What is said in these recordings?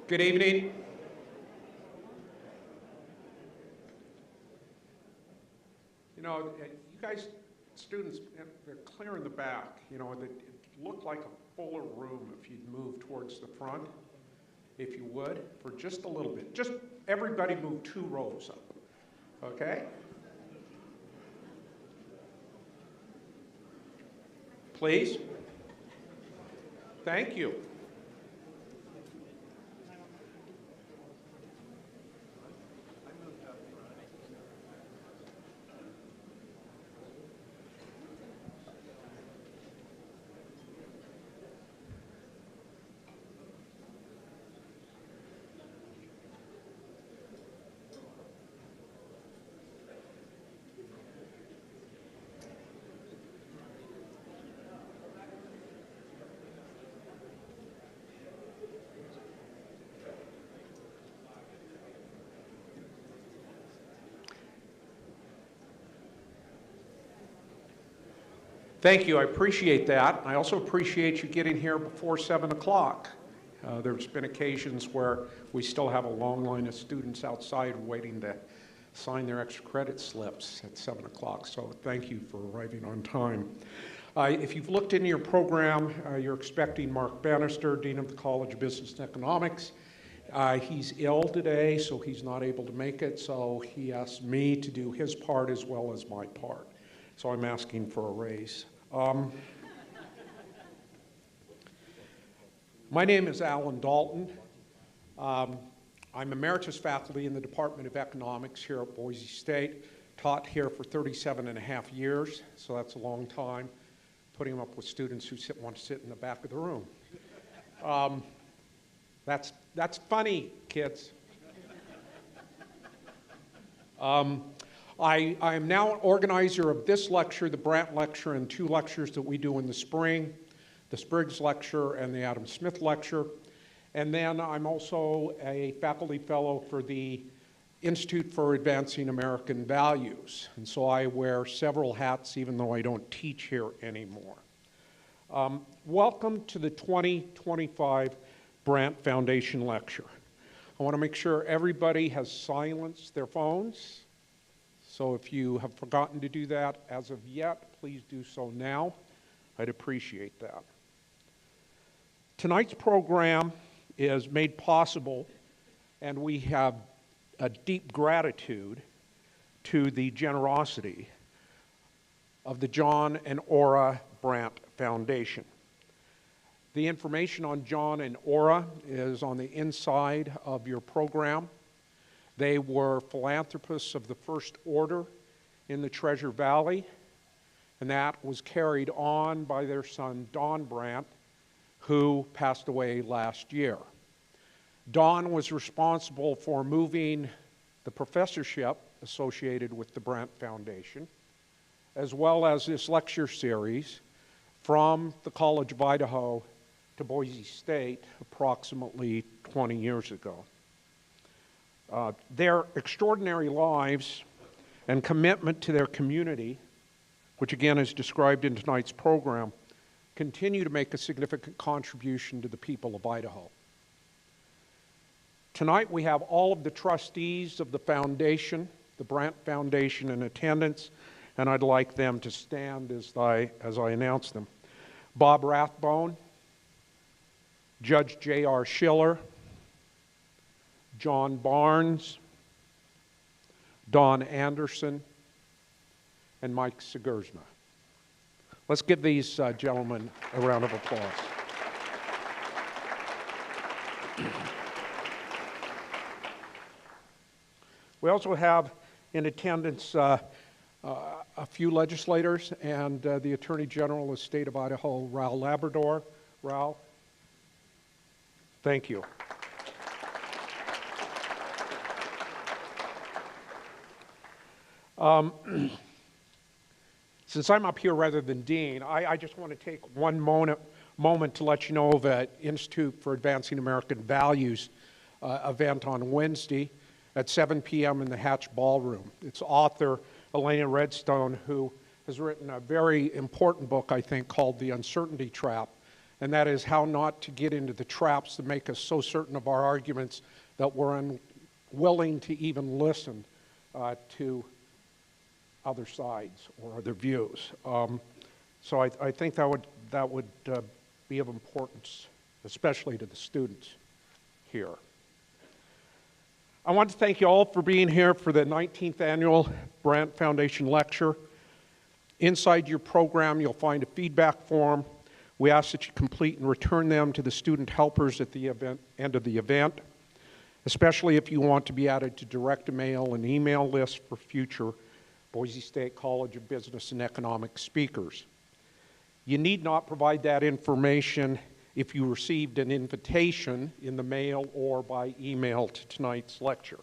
Good evening. You know, you guys, students, they're clear in the back. You know, it looked like a fuller room if you'd move towards the front, if you would, for just a little bit. Just everybody move 2 rows up, okay? Please. Thank you. Thank you, I appreciate that. I also appreciate you getting here before 7 o'clock. There's been occasions where we still have a long line of students outside waiting to sign their extra credit slips at 7 o'clock, so thank you for arriving on time. If you've looked into your program, you're expecting Mark Bannister, Dean of the College of Business and Economics. He's ill today, so he's not able to make it, so he asked me to do his part as well as my part. So I'm asking for a raise. My name is Alan Dalton. I'm emeritus faculty in the Department of Economics here at Boise State. Taught here for 37.5 years, so that's a long time, putting up with students who want to sit in the back of the room. That's funny, kids. I am now an organizer of this lecture, the Brandt lecture, and 2 lectures that we do in the spring, the Spriggs lecture and the Adam Smith lecture. And then I'm also a faculty fellow for the Institute for Advancing American Values. And so I wear several hats even though I don't teach here anymore. Welcome to the 2025 Brandt Foundation Lecture. I want to make sure everybody has silenced their phones. So if you have forgotten to do that as of yet, please do so now. I'd appreciate that. Tonight's program is made possible, and we have a deep gratitude to the generosity of the John and Ora Brandt Foundation. The information on John and Ora is on the inside of your program. They were philanthropists of the first order in the Treasure Valley, and that was carried on by their son, Don Brandt, who passed away last year. Don was responsible for moving the professorship associated with the Brandt Foundation, as well as this lecture series from the College of Idaho to Boise State approximately 20 years ago. Their extraordinary lives and commitment to their community, which again is described in tonight's program, continue to make a significant contribution to the people of Idaho. Tonight we have all of the trustees of the foundation, the Brandt Foundation, in attendance, and I'd like them to stand as I announce them. Bob Rathbone, Judge J.R. Schiller, John Barnes, Don Anderson, and Mike Segursma. Let's give these gentlemen a round of applause. We also have in attendance a few legislators and the Attorney General of the State of Idaho, Raul Labrador. Raul, thank you. Since I'm up here rather than Dean, I just want to take one moment to let you know of an Institute for Advancing American Values event on Wednesday at 7 p.m. in the Hatch Ballroom. Its author, Elena Redstone, who has written a very important book, I think, called The Uncertainty Trap, and that is how not to get into the traps that make us so certain of our arguments that we're unwilling to even listen to other sides or other views. So I think that would be of importance, especially to the students here. I want to thank you all for being here for the 19th Annual Brandt Foundation Lecture. Inside your program, you'll find a feedback form. We ask that you complete and return them to the student helpers at the end of the event, especially if you want to be added to direct mail and email lists for future Boise State College of Business and Economics speakers. You need not provide that information if you received an invitation in the mail or by email to tonight's lecture.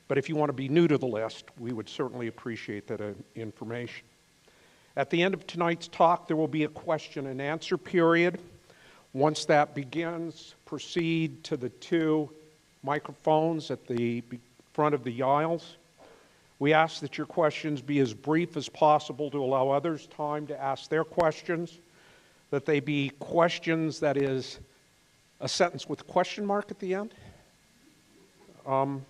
But if you want to be new to the list, we would certainly appreciate that information. At the end of tonight's talk, there will be a question and answer period. Once that begins, proceed to the 2 microphones at the front of the aisles. We ask that your questions be as brief as possible to allow others time to ask their questions, that they be questions that is a sentence with a question mark at the end, and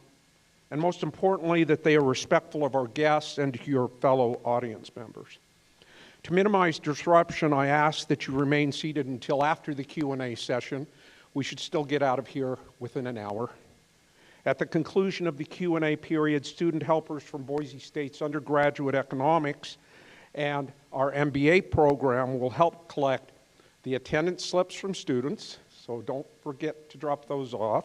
most importantly, that they are respectful of our guests and your fellow audience members. To minimize disruption, I ask that you remain seated until after the Q&A session. We should still get out of here within an hour. At the conclusion of the Q&A period, student helpers from Boise State's undergraduate economics and our MBA program will help collect the attendance slips from students, so don't forget to drop those off,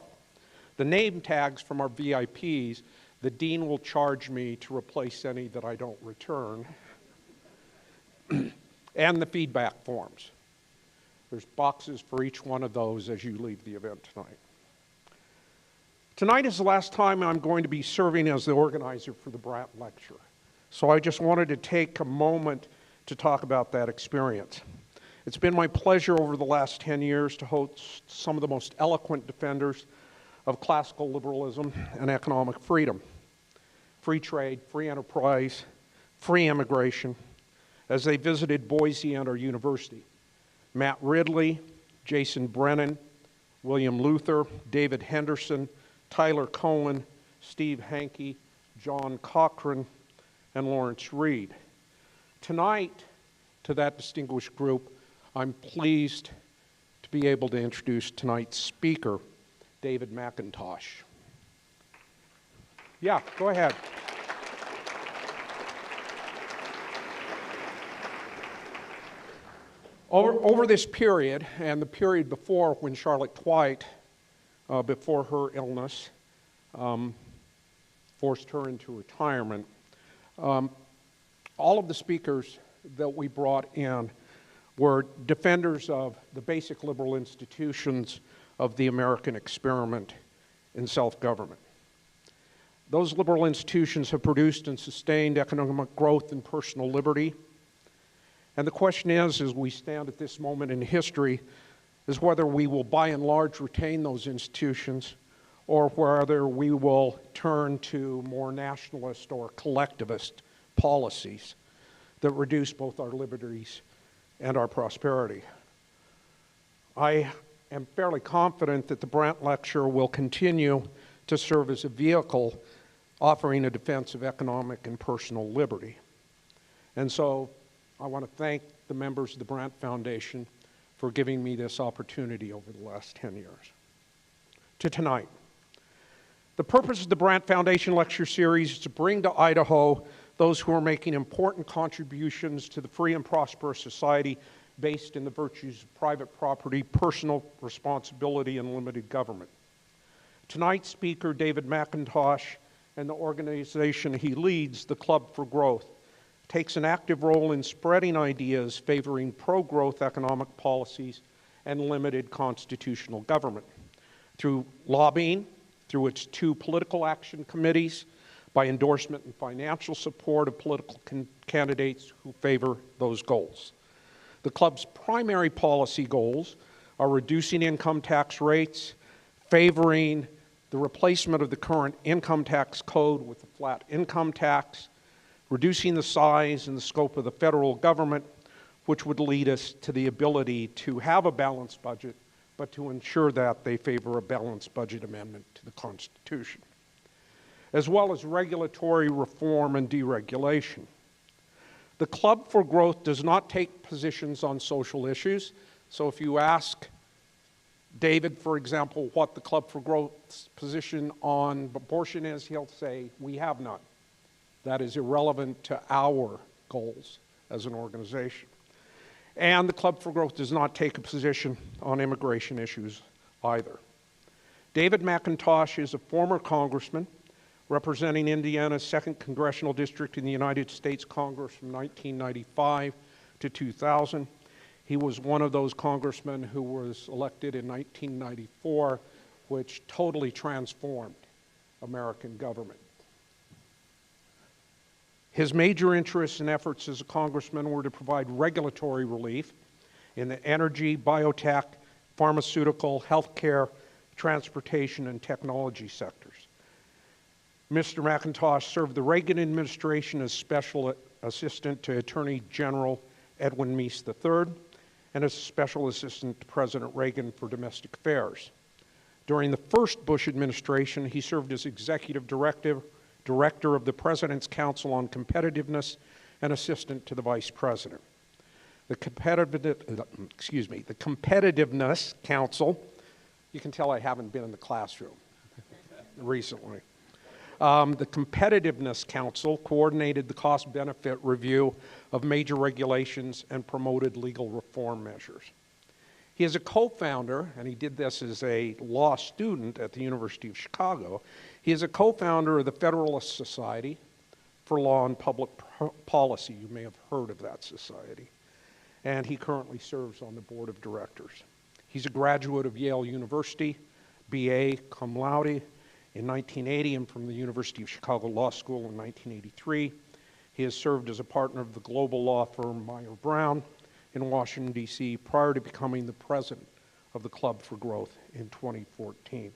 the name tags from our VIPs. The dean will charge me to replace any that I don't return, and the feedback forms. There's boxes for each one of those as you leave the event tonight. Tonight is the last time I'm going to be serving as the organizer for the Brandt Lecture, so I just wanted to take a moment to talk about that experience. It's been my pleasure over the last 10 years to host some of the most eloquent defenders of classical liberalism and economic freedom, free trade, free enterprise, free immigration, as they visited Boise and our university. Matt Ridley, Jason Brennan, William Luther, David Henderson, Tyler Cohen, Steve Hankey, John Cochran, and Lawrence Reed. Tonight, to that distinguished group, I'm pleased to be able to introduce tonight's speaker, David McIntosh. Yeah, go ahead. Over this period, and the period before when Charlotte Dwight, before her illness, forced her into retirement, all of the speakers that we brought in were defenders of the basic liberal institutions of the American experiment in self-government. Those liberal institutions have produced and sustained economic growth and personal liberty. And the question is, as we stand at this moment in history, is whether we will by and large retain those institutions or whether we will turn to more nationalist or collectivist policies that reduce both our liberties and our prosperity. I am fairly confident that the Brandt Lecture will continue to serve as a vehicle offering a defense of economic and personal liberty. And so I want to thank the members of the Brandt Foundation for giving me this opportunity over the last 10 years. To tonight. The purpose of the Brandt Foundation Lecture Series is to bring to Idaho those who are making important contributions to the free and prosperous society based in the virtues of private property, personal responsibility, and limited government. Tonight's speaker, David McIntosh, and the organization he leads, the Club for Growth, takes an active role in spreading ideas favoring pro-growth economic policies and limited constitutional government through lobbying, through its 2 political action committees, by endorsement and financial support of political candidates who favor those goals. The club's primary policy goals are reducing income tax rates, favoring the replacement of the current income tax code with a flat income tax, reducing the size and the scope of the federal government, which would lead us to the ability to have a balanced budget, but to ensure that they favor a balanced budget amendment to the Constitution, as well as regulatory reform and deregulation. The Club for Growth does not take positions on social issues, so if you ask David, for example, what the Club for Growth's position on abortion is, he'll say, we have none. That is irrelevant to our goals as an organization. And the Club for Growth does not take a position on immigration issues either. David McIntosh is a former congressman representing Indiana's 2nd Congressional District in the United States Congress from 1995 to 2000. He was one of those congressmen who was elected in 1994, which totally transformed American government. His major interests and efforts as a congressman were to provide regulatory relief in the energy, biotech, pharmaceutical, healthcare, transportation, and technology sectors. Mr. McIntosh served the Reagan administration as Special Assistant to Attorney General Edwin Meese III and as Special Assistant to President Reagan for Domestic Affairs. During the first Bush administration, he served as Executive Director of the President's Council on Competitiveness and Assistant to the Vice President. The Competitiveness Counsel, you can tell I haven't been in the classroom recently. The Competitiveness Counsel coordinated the cost-benefit review of major regulations and promoted legal reform measures. He is a co-founder, and he did this as a law student at the University of Chicago. He is a co-founder of the Federalist Society for Law and Public Policy. You may have heard of that society. And he currently serves on the board of directors. He's a graduate of Yale University, BA cum laude, in 1980 and from the University of Chicago Law School in 1983. He has served as a partner of the global law firm Meyer Brown in Washington, D.C. prior to becoming the president of the Club for Growth in 2014.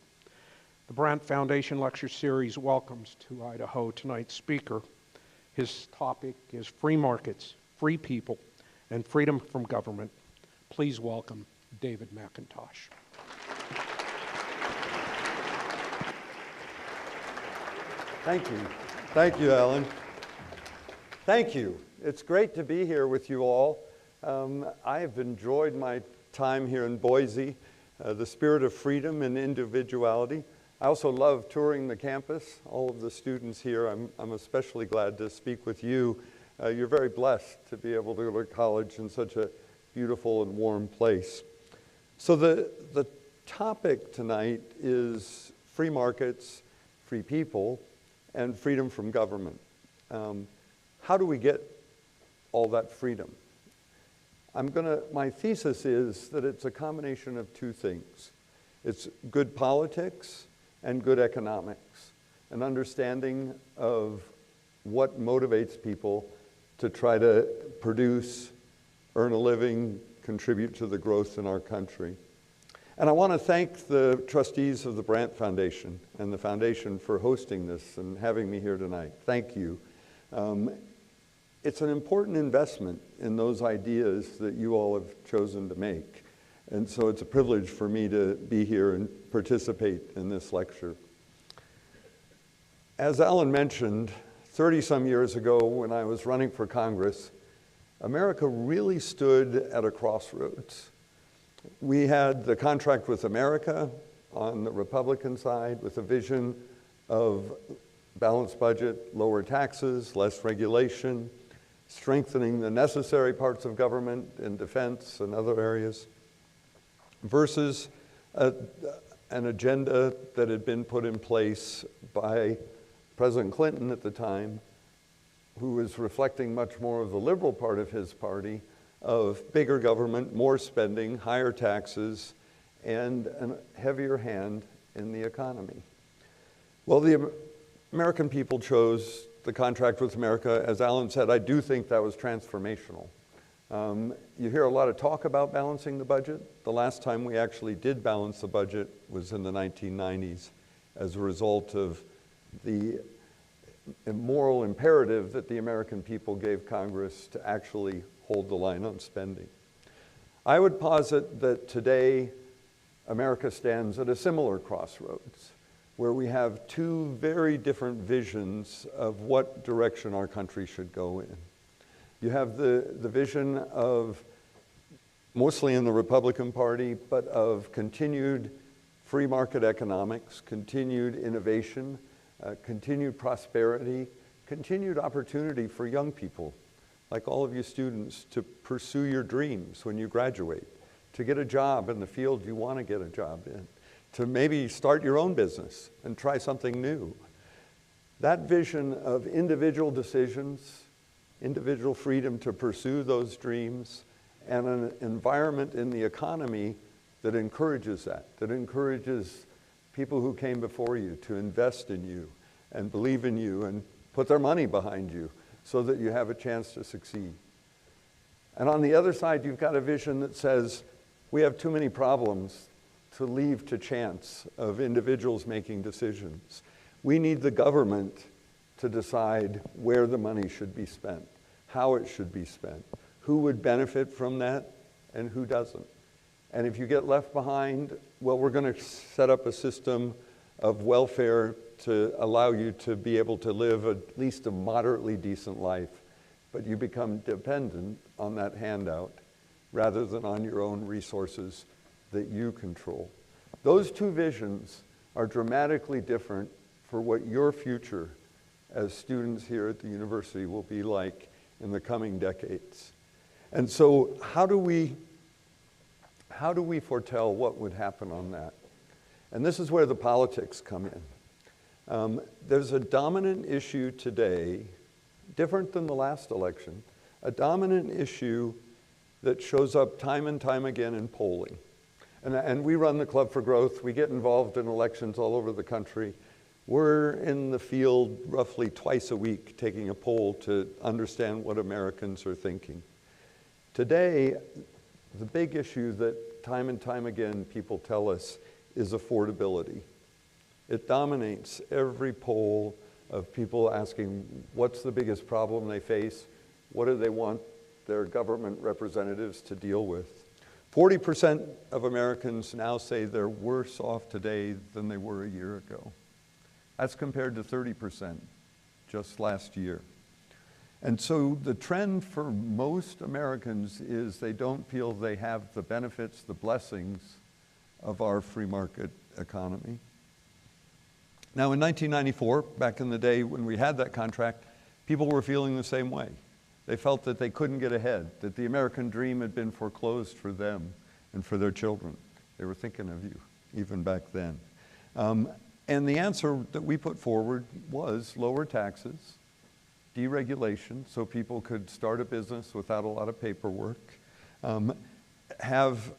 The Brandt Foundation Lecture Series welcomes to Idaho tonight's speaker. His topic is free markets, free people, and freedom from government. Please welcome David McIntosh. Thank you. Thank you, Alan. Thank you. It's great to be here with you all. I've enjoyed my time here in Boise, the spirit of freedom and individuality. I also love touring the campus, all of the students here. I'm especially glad to speak with you. You're very blessed to be able to go to college in such a beautiful and warm place. So the topic tonight is free markets, free people, and freedom from government. How do we get all that freedom? My thesis is that it's a combination of two things. It's good politics and good economics, an understanding of what motivates people to try to produce, earn a living, contribute to the growth in our country. And I want to thank the trustees of the Brandt Foundation and the foundation for hosting this and having me here tonight. Thank you. It's an important investment in those ideas that you all have chosen to make. And so it's a privilege for me to be here and participate in this lecture. As Alan mentioned, 30-some years ago when I was running for Congress, America really stood at a crossroads. We had the contract with America on the Republican side with a vision of balanced budget, lower taxes, less regulation, strengthening the necessary parts of government in defense and other areas, versus an agenda that had been put in place by President Clinton at the time, who was reflecting much more of the liberal part of his party, of bigger government, more spending, higher taxes, and a heavier hand in the economy. Well, the American people chose the contract with America. As Alan said, I do think that was transformational. You hear a lot of talk about balancing the budget. The last time we actually did balance the budget was in the 1990s as a result of the moral imperative that the American people gave Congress to actually hold the line on spending. I would posit that today America stands at a similar crossroads, where we have two very different visions of what direction our country should go in. You have the vision of, mostly in the Republican Party, but of continued free market economics, continued innovation, continued prosperity, continued opportunity for young people, like all of you students, to pursue your dreams when you graduate, to get a job in the field you want to get a job in, to maybe start your own business and try something new. That vision of individual decisions, individual freedom to pursue those dreams, and an environment in the economy that encourages that encourages people who came before you to invest in you and believe in you and put their money behind you so that you have a chance to succeed. And on the other side, you've got a vision that says, we have too many problems to leave to chance of individuals making decisions. We need the government to decide where the money should be spent, how it should be spent, who would benefit from that and who doesn't. And if you get left behind, well, we're going to set up a system of welfare to allow you to be able to live at least a moderately decent life, but you become dependent on that handout rather than on your own resources that you control. Those two visions are dramatically different for what your future as students here at the university will be like in the coming decades. And so how do we foretell what would happen on that? And this is where the politics come in. There's a dominant issue today, different than the last election, a dominant issue that shows up time and time again in polling. And we run the Club for Growth. We get involved in elections all over the country. We're in the field roughly twice a week taking a poll to understand what Americans are thinking. Today, the big issue that time and time again people tell us is affordability. It dominates every poll of people asking what's the biggest problem they face, what do they want their government representatives to deal with. 40% of Americans now say they're worse off today than they were a year ago. That's compared to 30% just last year. And so the trend for most Americans is they don't feel they have the benefits, the blessings of our free market economy. Now in 1994, back in the day when we had that contract, people were feeling the same way. They felt that they couldn't get ahead, that the American dream had been foreclosed for them and for their children. They were thinking of you, even back then. And the answer that we put forward was lower taxes, deregulation, so people could start a business without a lot of paperwork, have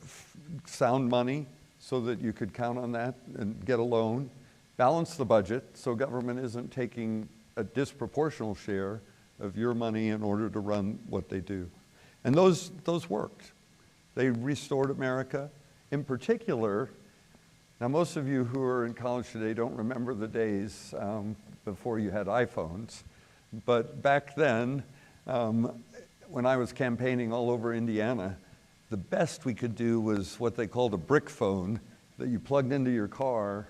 sound money so that you could count on that and get a loan, balance the budget so government isn't taking a disproportional share of your money in order to run what they do. And those worked. They restored America. In particular, now most of you who are in college today don't remember the days before you had iPhones, but back then, when I was campaigning all over Indiana, the best we could do was what they called a brick phone that you plugged into your car,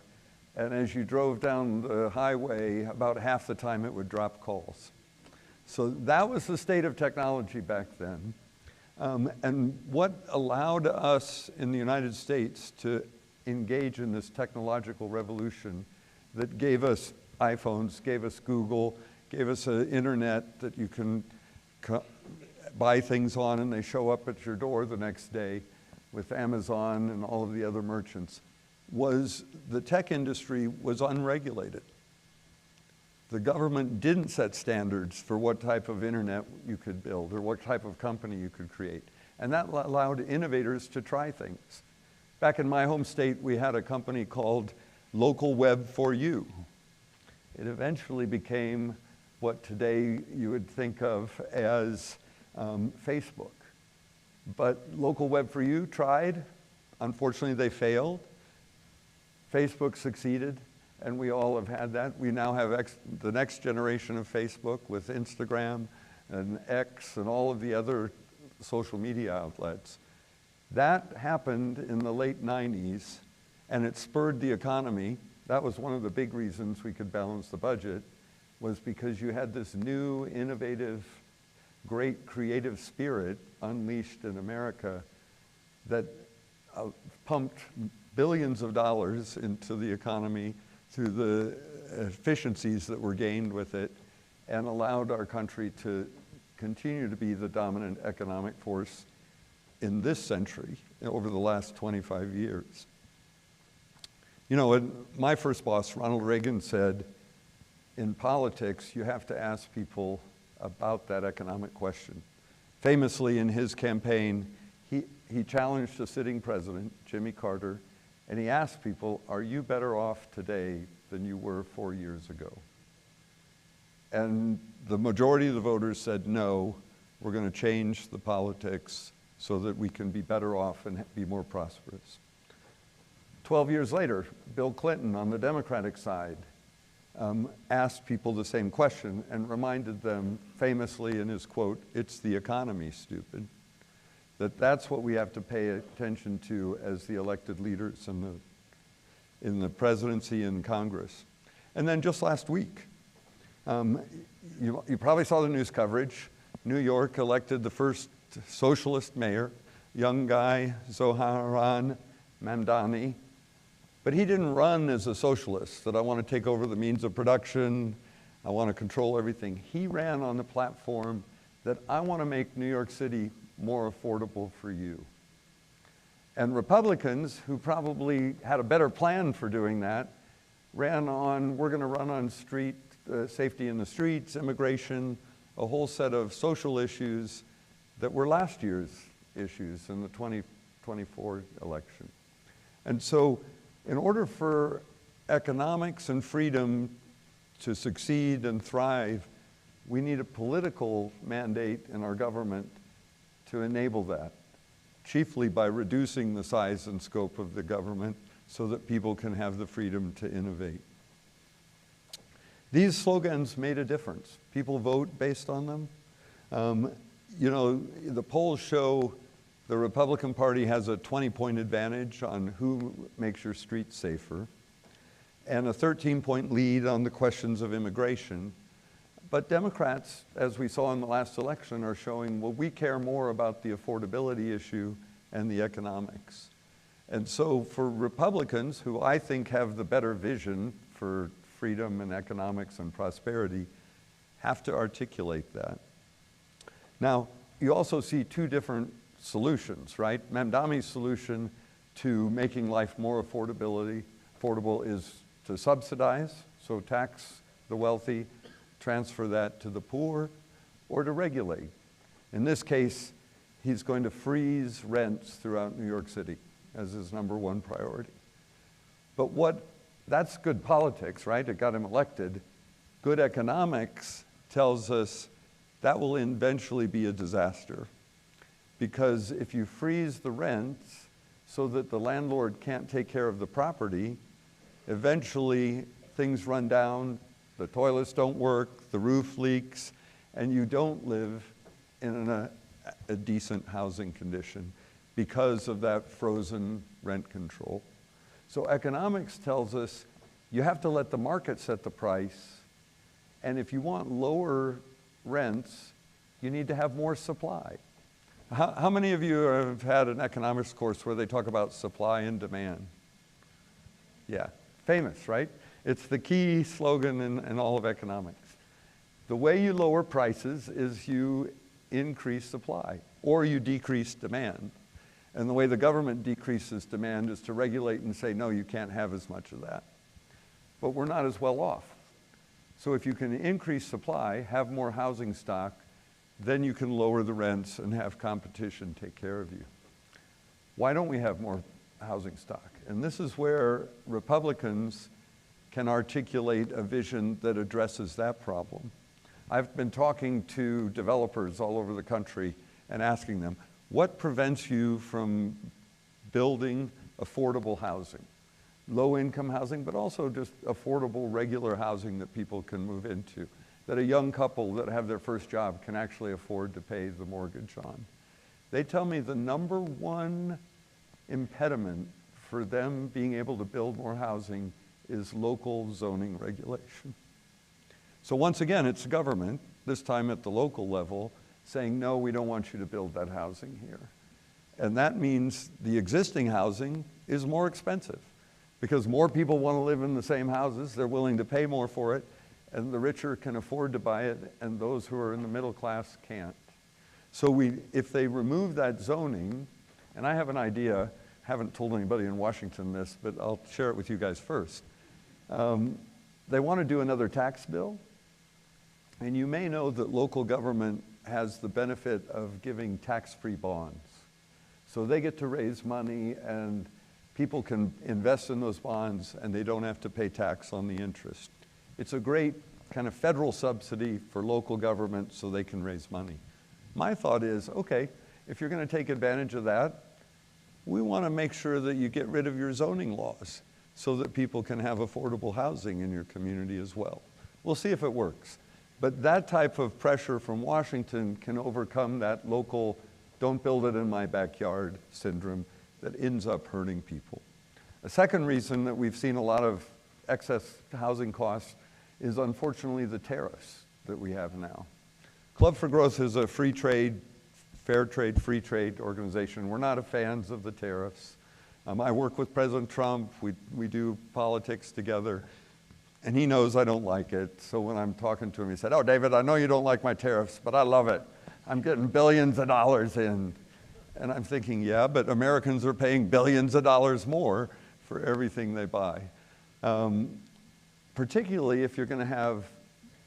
and as you drove down the highway, about half the time it would drop calls. So that was the state of technology back then. And what allowed us in the United States to engage in this technological revolution that gave us iPhones, gave us Google, gave us an internet that you can buy things on and they show up at your door the next day with Amazon and all of the other merchants, was the tech industry was unregulated. The government didn't set standards for what type of internet you could build or what type of company you could create. And that allowed innovators to try things. Back in my home state, we had a company called Local Web for You. It eventually became what today you would think of as Facebook. But Local Web for You tried. Unfortunately, they failed. Facebook succeeded. and we all have had that. We now have the next generation of Facebook with Instagram and X and all of the other social media outlets. That happened in the late 90s, and it spurred the economy. That was one of the big reasons we could balance the budget, was because you had this new, innovative, great creative spirit unleashed in America that pumped billions of dollars into the economy through the efficiencies that were gained with it, and allowed our country to continue to be the dominant economic force in this century, over the last 25 years. You know, my first boss, Ronald Reagan, said, in politics, you have to ask people about that economic question. Famously, in his campaign, he challenged a sitting president, Jimmy Carter, and he asked people, are you better off today than you were 4 years ago? And the majority of the voters said, no, we're going to change the politics so that we can be better off and be more prosperous. 12 years later, Bill Clinton on the Democratic side asked people the same question and reminded them famously in his quote, "It's the economy, stupid," that's what we have to pay attention to as the elected leaders in the presidency and Congress. And then just last week, you probably saw the news coverage. New York elected the first socialist mayor, young guy, Zohran Mamdani. But he didn't run as a socialist, that I want to take over the means of production, I want to control everything. He ran on the platform that I want to make New York City more affordable for you. And Republicans, who probably had a better plan for doing that, ran on, we're going to run on street safety in the streets, immigration, a whole set of social issues that were last year's issues in the 2024 election. And so in order for economics and freedom to succeed and thrive, we need a political mandate in our government to enable that, chiefly by reducing the size and scope of the government so that people can have the freedom to innovate. These slogans made a difference. People vote based on them. You know, the polls show the Republican Party has a 20-point advantage on who makes your streets safer, and a 13-point lead on the questions of immigration. But Democrats, as we saw in the last election, are showing, well, we care more about the affordability issue and the economics. And so for Republicans, who I think have the better vision for freedom and economics and prosperity, have to articulate that. Now, you also see two different solutions, right? Mamdani's solution to making life more affordable is to subsidize, so tax the wealthy, transfer that to the poor, or to regulate. In this case, he's going to freeze rents throughout New York City as his #1 priority. But that's good politics, right? It got him elected. Good economics tells us that will eventually be a disaster. Because if you freeze the rents so that the landlord can't take care of the property, eventually things run down, the toilets don't work, the roof leaks, and you don't live in a decent housing condition because of that frozen rent control. So economics tells us you have to let the market set the price, and if you want lower rents, you need to have more supply. How many of you have had an economics course where they talk about supply and demand? Yeah, famous, right? It's the key slogan in all of economics. The way you lower prices is you increase supply, or you decrease demand. And the way the government decreases demand is to regulate and say, no, you can't have as much of that. But we're not as well off. So if you can increase supply, have more housing stock, then you can lower the rents and have competition take care of you. Why don't we have more housing stock? And this is where Republicans can articulate a vision that addresses that problem. I've been talking to developers all over the country and asking them, what prevents you from building affordable housing? low-income housing, but also just affordable, regular housing that people can move into, that a young couple that have their first job can actually afford to pay the mortgage on. They tell me the number one impediment for them being able to build more housing is local zoning regulation. So once again, it's government, this time at the local level, saying, no, we don't want you to build that housing here. And that means the existing housing is more expensive because more people want to live in the same houses, they're willing to pay more for it, and the richer can afford to buy it, and those who are in the middle class can't. So if they remove that zoning, and I have an idea, haven't told anybody in Washington this, but I'll share it with you guys first. They want to do another tax bill, and you may know that local government has the benefit of giving tax-free bonds. So they get to raise money and people can invest in those bonds and they don't have to pay tax on the interest. It's a great kind of federal subsidy for local government so they can raise money. My thought is, okay, if you're going to take advantage of that, we want to make sure that you get rid of your zoning laws so that people can have affordable housing in your community as well. We'll see if it works. But that type of pressure from Washington can overcome that local, don't build it in my backyard syndrome that ends up hurting people. A second reason that we've seen a lot of excess housing costs is unfortunately the tariffs that we have now. Club for Growth is a free trade, fair trade, free trade organization. We're not fans of the tariffs. I work with President Trump. We do politics together. And he knows I don't like it. So when I'm talking to him, he said, oh, David, I know you don't like my tariffs, but I love it. I'm getting billions of dollars in. And I'm thinking, yeah, but Americans are paying billions of dollars more for everything they buy. Particularly if you're going to have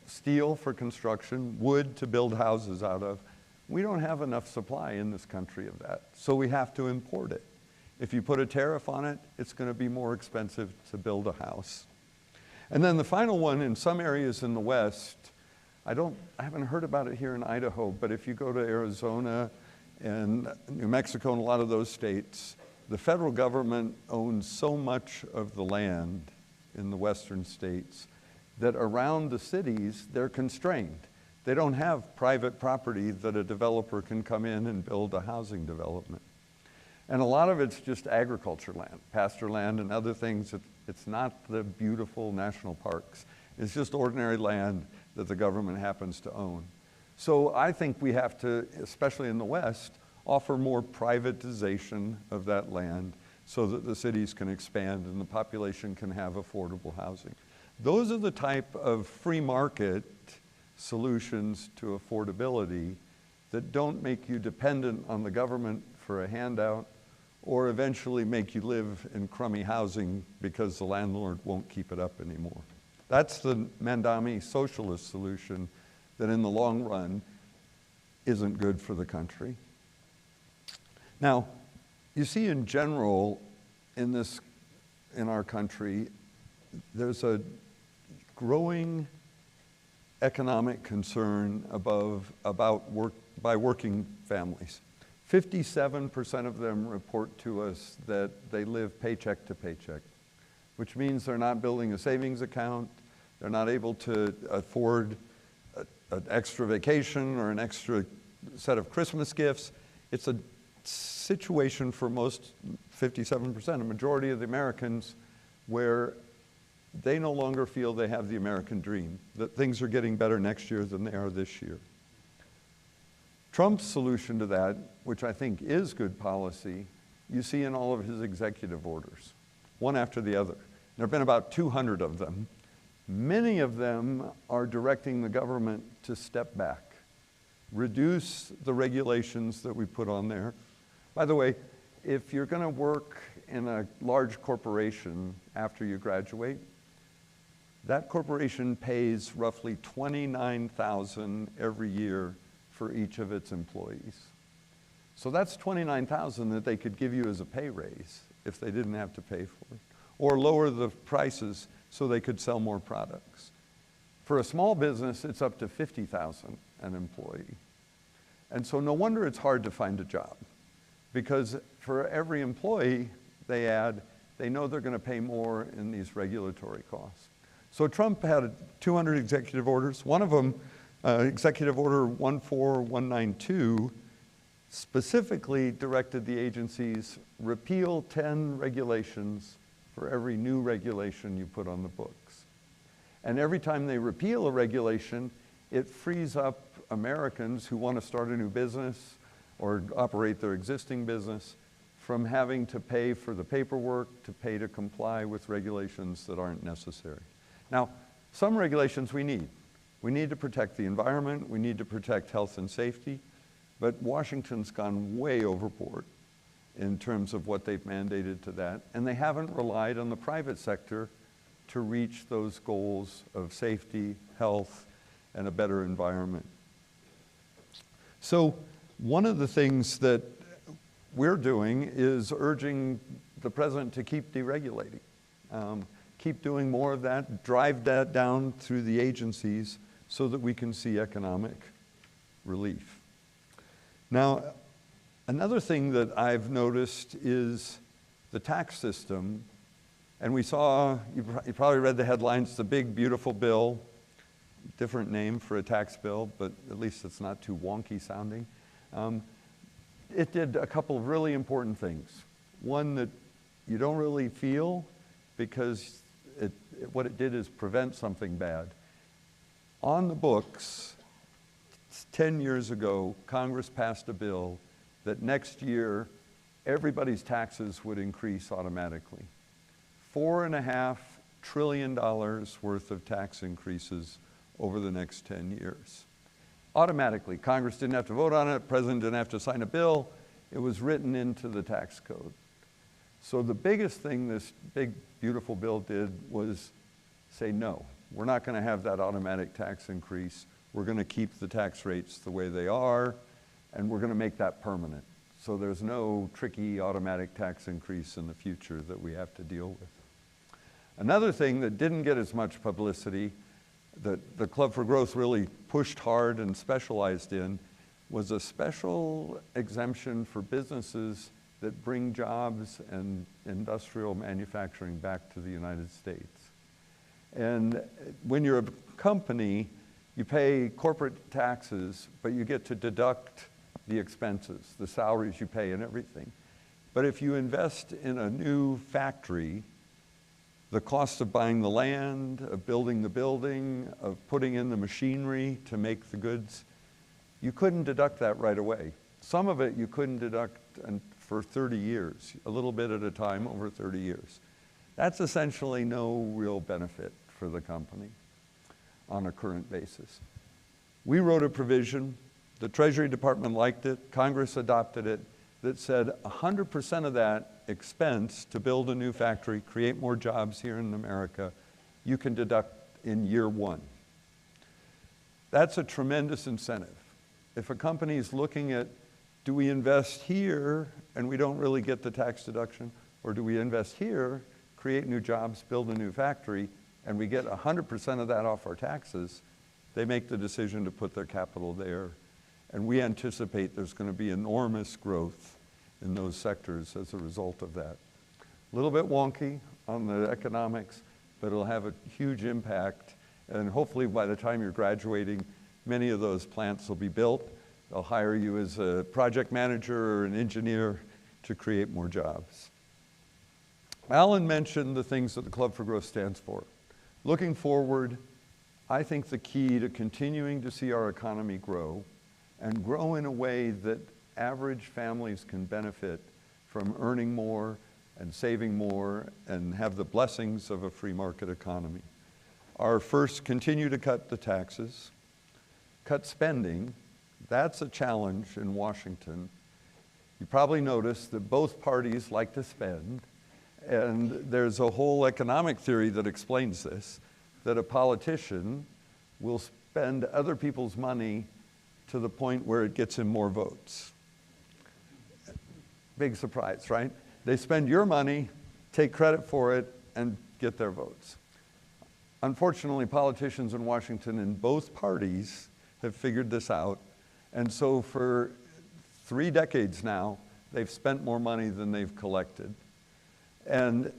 steel for construction, wood to build houses out of. We don't have enough supply in this country of that, so we have to import it. If you put a tariff on it, it's going to be more expensive to build a house. And then the final one, in some areas in the West, I haven't heard about it here in Idaho, but if you go to Arizona and New Mexico and a lot of those states, the federal government owns so much of the land in the western states that around the cities, they're constrained. They don't have private property that a developer can come in and build a housing development. And a lot of it's just agriculture land, pasture land and other things. It's not the beautiful national parks. It's just ordinary land that the government happens to own. So I think we have to, especially in the West, offer more privatization of that land so that the cities can expand and the population can have affordable housing. Those are the type of free market solutions to affordability that don't make you dependent on the government for a handout or eventually make you live in crummy housing because the landlord won't keep it up anymore. That's the Mandami socialist solution that in the long run isn't good for the country. Now, you see in general in our country, there's a growing economic concern by working families. 57% of them report to us that they live paycheck to paycheck, which means they're not building a savings account, they're not able to afford an extra vacation or an extra set of Christmas gifts. It's a situation for most 57%, a majority of the Americans, where they no longer feel they have the American dream, that things are getting better next year than they are this year. Trump's solution to that, which I think is good policy, you see in all of his executive orders, one after the other. There have been about 200 of them. Many of them are directing the government to step back, reduce the regulations that we put on there. By the way, if you're going to work in a large corporation after you graduate, that corporation pays roughly $29,000 every year for each of its employees. So that's $29,000 that they could give you as a pay raise if they didn't have to pay for it, or lower the prices so they could sell more products. For a small business, it's up to $50,000 an employee. And so no wonder it's hard to find a job, because for every employee they add, they know they're going to pay more in these regulatory costs. So Trump had 200 executive orders. One of them, Executive Order 14192, specifically directed the agencies, repeal 10 regulations for every new regulation you put on the books. And every time they repeal a regulation, it frees up Americans who want to start a new business or operate their existing business from having to pay for the paperwork, to pay to comply with regulations that aren't necessary. Now, some regulations we need. We need to protect the environment, we need to protect health and safety, but Washington's gone way overboard in terms of what they've mandated to that, and they haven't relied on the private sector to reach those goals of safety, health, and a better environment. So one of the things that we're doing is urging the president to keep deregulating. Keep doing more of that, drive that down through the agencies so that we can see economic relief. Now, another thing that I've noticed is the tax system, and we saw, you probably read the headlines, the big beautiful bill, different name for a tax bill, but at least it's not too wonky sounding. It did a couple of really important things. One that you don't really feel because what it did is prevent something bad. On the books, 10 years ago, Congress passed a bill that next year, everybody's taxes would increase automatically. $4.5 trillion worth of tax increases over the next 10 years. Automatically, Congress didn't have to vote on it, the president didn't have to sign a bill, it was written into the tax code. So the biggest thing this big, beautiful bill did was say, no, we're not going to have that automatic tax increase. We're going to keep the tax rates the way they are, and we're going to make that permanent. So there's no tricky automatic tax increase in the future that we have to deal with. Another thing that didn't get as much publicity that the Club for Growth really pushed hard and specialized in was a special exemption for businesses that bring jobs and industrial manufacturing back to the United States. And when you're a company, you pay corporate taxes, but you get to deduct the expenses, the salaries you pay and everything. But if you invest in a new factory, the cost of buying the land, of building the building, of putting in the machinery to make the goods, you couldn't deduct that right away. Some of it you couldn't deduct for 30 years, a little bit at a time over 30 years. That's essentially no real benefit for the company on a current basis. We wrote a provision, the Treasury Department liked it, Congress adopted it, that said 100% of that expense to build a new factory, create more jobs here in America, you can deduct in year one. That's a tremendous incentive. If a company is looking at, do we invest here and we don't really get the tax deduction, or do we invest here, create new jobs, build a new factory, and we get 100% of that off our taxes, they make the decision to put their capital there. And we anticipate there's going to be enormous growth in those sectors as a result of that. A little bit wonky on the economics, but it'll have a huge impact. And hopefully by the time you're graduating, many of those plants will be built. They'll hire you as a project manager or an engineer to create more jobs. Alan mentioned the things that the Club for Growth stands for. Looking forward, I think the key to continuing to see our economy grow and grow in a way that average families can benefit from earning more and saving more and have the blessings of a free market economy. Our first, continue to cut the taxes, cut spending. That's a challenge in Washington. You probably noticed that both parties like to spend, and there's a whole economic theory that explains this, that a politician will spend other people's money to the point where it gets him more votes. Big surprise, right? They spend your money, take credit for it, and get their votes. Unfortunately, politicians in Washington in both parties have figured this out, and so for 3 decades now, they've spent more money than they've collected. And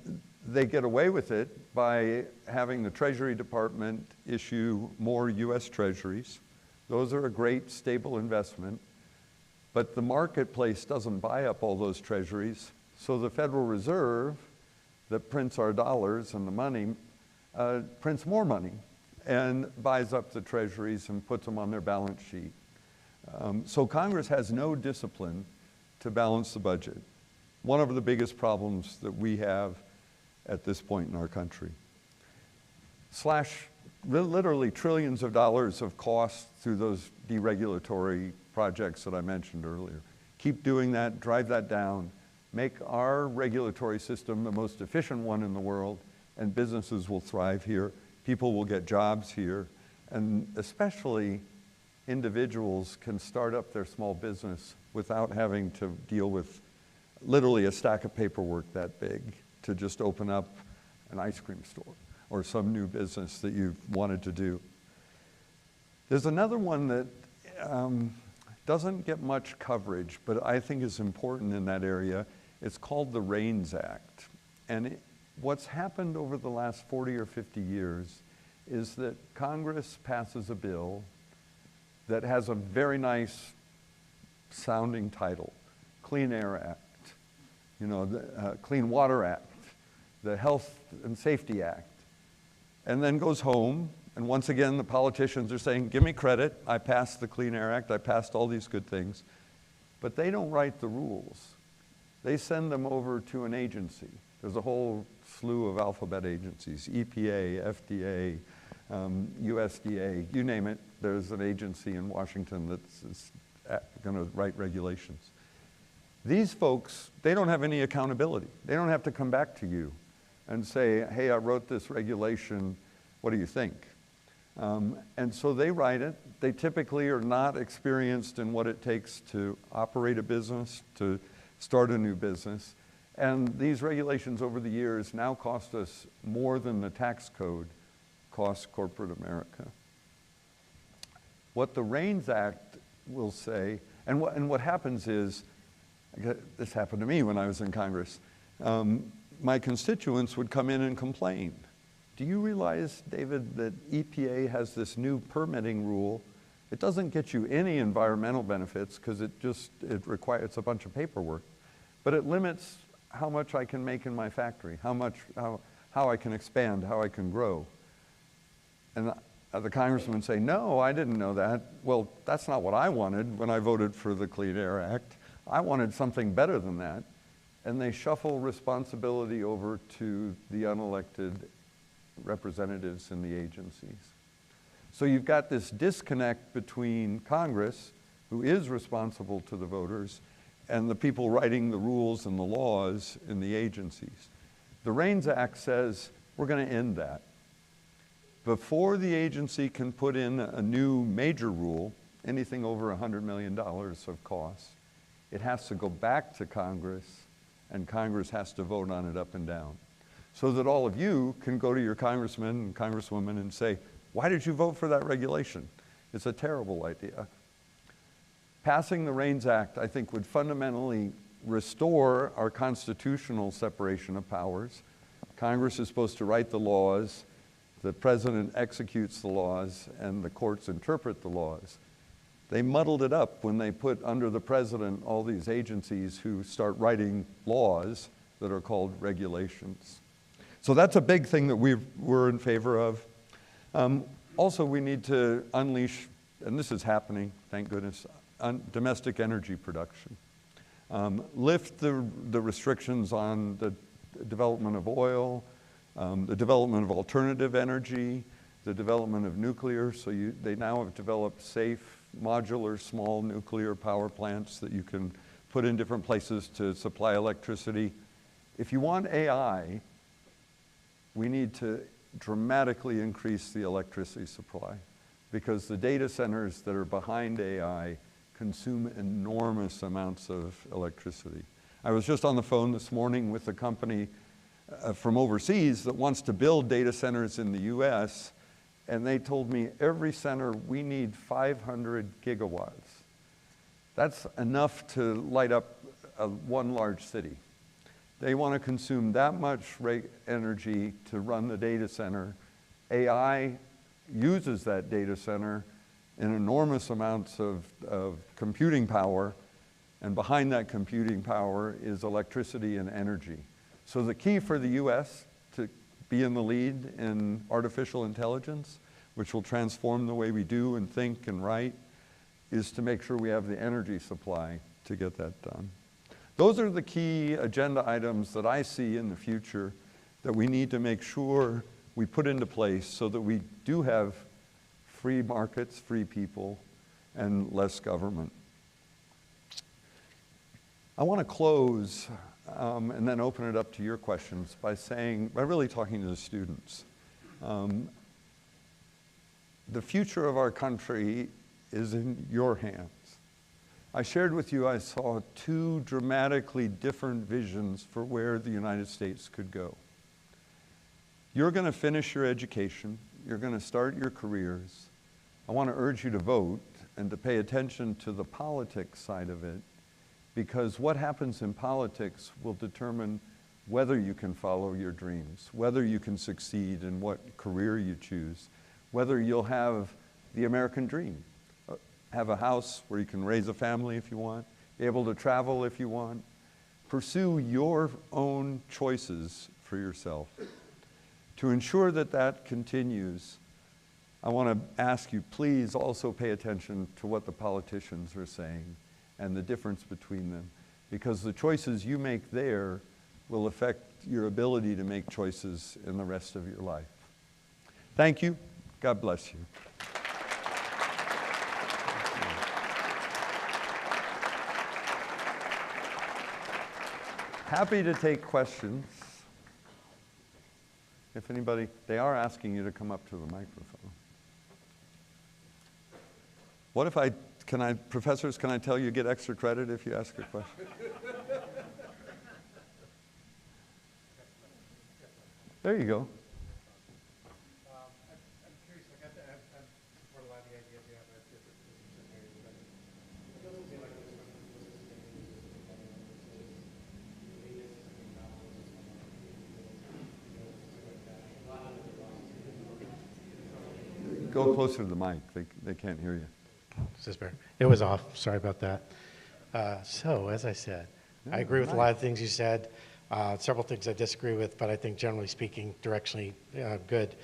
they get away with it by having the Treasury Department issue more US Treasuries. Those are a great, stable investment. But the marketplace doesn't buy up all those treasuries. So the Federal Reserve, that prints our dollars and the money, prints more money and buys up the treasuries and puts them on their balance sheet. So Congress has no discipline to balance the budget. One of the biggest problems that we have at this point in our country. Slash literally trillions of dollars of costs through those deregulatory projects that I mentioned earlier. Keep doing that, drive that down, make our regulatory system the most efficient one in the world, and businesses will thrive here, people will get jobs here, and especially individuals can start up their small business without having to deal with literally a stack of paperwork that big to just open up an ice cream store or some new business that you've wanted to do. There's another one that doesn't get much coverage, but I think is important in that area. It's called the REINS Act. And what's happened over the last 40 or 50 years is that Congress passes a bill that has a very nice sounding title, Clean Air Act, you know, the Clean Water Act, the Health and Safety Act, and then goes home, and once again the politicians are saying, give me credit, I passed the Clean Air Act, I passed all these good things, but they don't write the rules. They send them over to an agency. There's a whole slew of alphabet agencies, EPA, FDA, USDA, you name it, there's an agency in Washington that's going to write regulations. These folks, they don't have any accountability. They don't have to come back to you and say, hey, I wrote this regulation, what do you think? And so they write it. They typically are not experienced in what it takes to operate a business, to start a new business. And these regulations over the years now cost us more than the tax code costs corporate America. What the REINS Act will say, and what happens is, this happened to me when I was in Congress, my constituents would come in and complain. Do you realize, David, that EPA has this new permitting rule? It doesn't get you any environmental benefits because it's a bunch of paperwork, but it limits how much I can make in my factory, how I can expand, how I can grow. And the congressman would say, no, I didn't know that. Well, that's not what I wanted when I voted for the Clean Air Act. I wanted something better than that. And they shuffle responsibility over to the unelected representatives in the agencies. So you've got this disconnect between Congress, who is responsible to the voters, and the people writing the rules and the laws in the agencies. The REINS Act says we're going to end that. Before the agency can put in a new major rule, anything over $100 million of cost, it has to go back to Congress, and Congress has to vote on it up and down. So that all of you can go to your congressman and congresswoman and say, why did you vote for that regulation? It's a terrible idea. Passing the REINS Act, I think, would fundamentally restore our constitutional separation of powers. Congress is supposed to write the laws, the president executes the laws, and the courts interpret the laws. They muddled it up when they put under the president all these agencies who start writing laws that are called regulations. So that's a big thing that we're in favor of. Also, we need to unleash, and this is happening, thank goodness, domestic energy production. Lift the restrictions on the development of oil, the development of alternative energy, the development of nuclear. So they now have developed safe, modular, small nuclear power plants that you can put in different places to supply electricity. If you want AI, we need to dramatically increase the electricity supply because the data centers that are behind AI consume enormous amounts of electricity. I was just on the phone this morning with a company from overseas that wants to build data centers in the US, and they told me every center we need 500 gigawatts. That's enough to light up one large city. They want to consume that much energy to run the data center. AI uses that data center in enormous amounts of computing power, and behind that computing power is electricity and energy. So the key for the US to be in the lead in artificial intelligence, which will transform the way we do and think and write, is to make sure we have the energy supply to get that done. Those are the key agenda items that I see in the future that we need to make sure we put into place so that we do have free markets, free people, and less government. I want to close and then open it up to your questions by really talking to the students. The future of our country is in your hands. I shared with you I saw two dramatically different visions for where the United States could go. You're going to finish your education. You're going to start your careers. I want to urge you to vote and to pay attention to the politics side of it, because what happens in politics will determine whether you can follow your dreams, whether you can succeed in what career you choose, whether you'll have the American dream. Have a house where you can raise a family if you want, be able to travel if you want. Pursue your own choices for yourself. To ensure that that continues, I want to ask you, please also pay attention to what the politicians are saying and the difference between them, because the choices you make there will affect your ability to make choices in the rest of your life. Thank you. God bless you. Happy to take questions. If anybody, they are asking you to come up to the microphone. What if professors, can I tell you get extra credit if you ask a question? There you go. I'm curious, I support a lot of the ideas you have about different positions and areas, but it doesn't seem like this one was Go closer to the mic. They can't hear you. Is this better? It was off. Sorry about that. So, as I said, I agree with a lot of things you said. Several things I disagree with, but I think generally speaking, directionally good.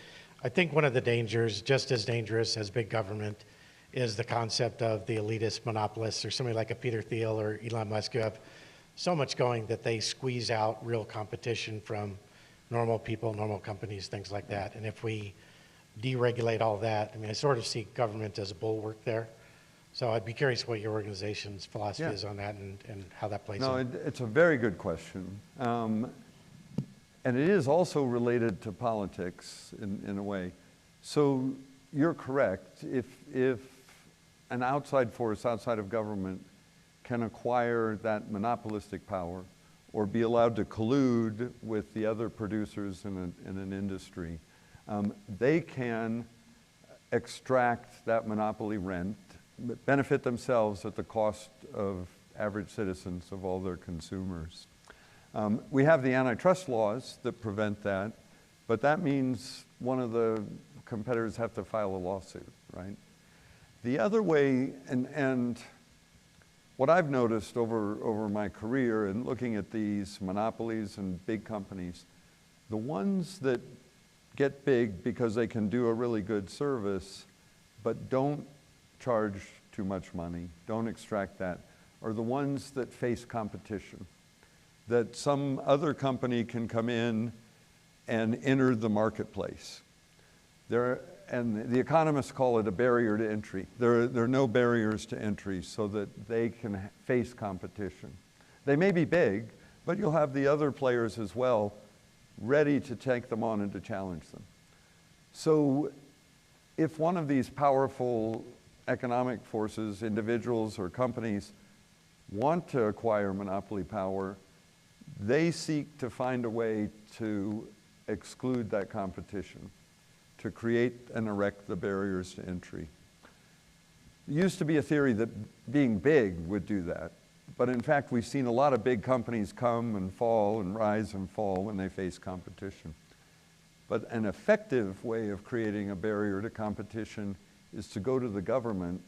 I think one of the dangers, just as dangerous as big government, is the concept of the elitist monopolists or somebody like a Peter Thiel or Elon Musk who have so much going that they squeeze out real competition from normal people, normal companies, things like that. And if we deregulate all that, I mean, I sort of see government as a bulwark there. So I'd be curious what your organization's philosophy is on that and how that plays out. No, it's a very good question. And it is also related to politics in a way. So you're correct. If an outside force outside of government can acquire that monopolistic power or be allowed to collude with the other producers in an industry, they can extract that monopoly rent, benefit themselves at the cost of average citizens, of all their consumers. We have the antitrust laws that prevent that, but that means one of the competitors have to file a lawsuit, right? The other way, and what I've noticed over my career in looking at these monopolies and big companies, the ones that get big because they can do a really good service, but don't charge too much money, don't extract that, are the ones that face competition. That some other company can come in and enter the marketplace. And the economists call it a barrier to entry. There are no barriers to entry so that they can face competition. They may be big, but you'll have the other players as well ready to take them on and to challenge them. So if one of these powerful economic forces, individuals or companies, want to acquire monopoly power, they seek to find a way to exclude that competition, to create and erect the barriers to entry. It used to be a theory that being big would do that, But in fact, we've seen a lot of big companies come and fall and rise and fall when they face competition. But an effective way of creating a barrier to competition is to go to the government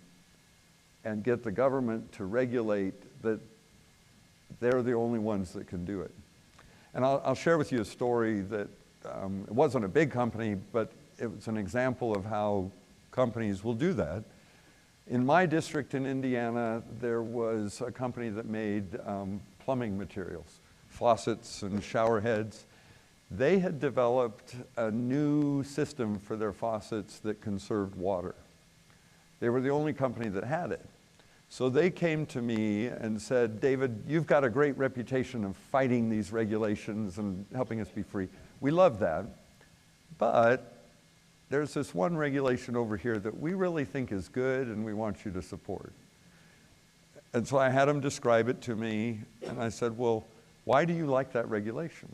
and get the government to regulate that they're the only ones that can do it. And I'll share with you a story that it wasn't a big company, but it was an example of how companies will do that. In my district in Indiana, there was a company that made plumbing materials, faucets and shower heads. They had developed a new system for their faucets that conserved water. They were the only company that had it. So they came to me and said, David, you've got a great reputation of fighting these regulations and helping us be free. We love that, but there's this one regulation over here that we really think is good and we want you to support. And so I had them describe it to me, and I said, well, why do you like that regulation?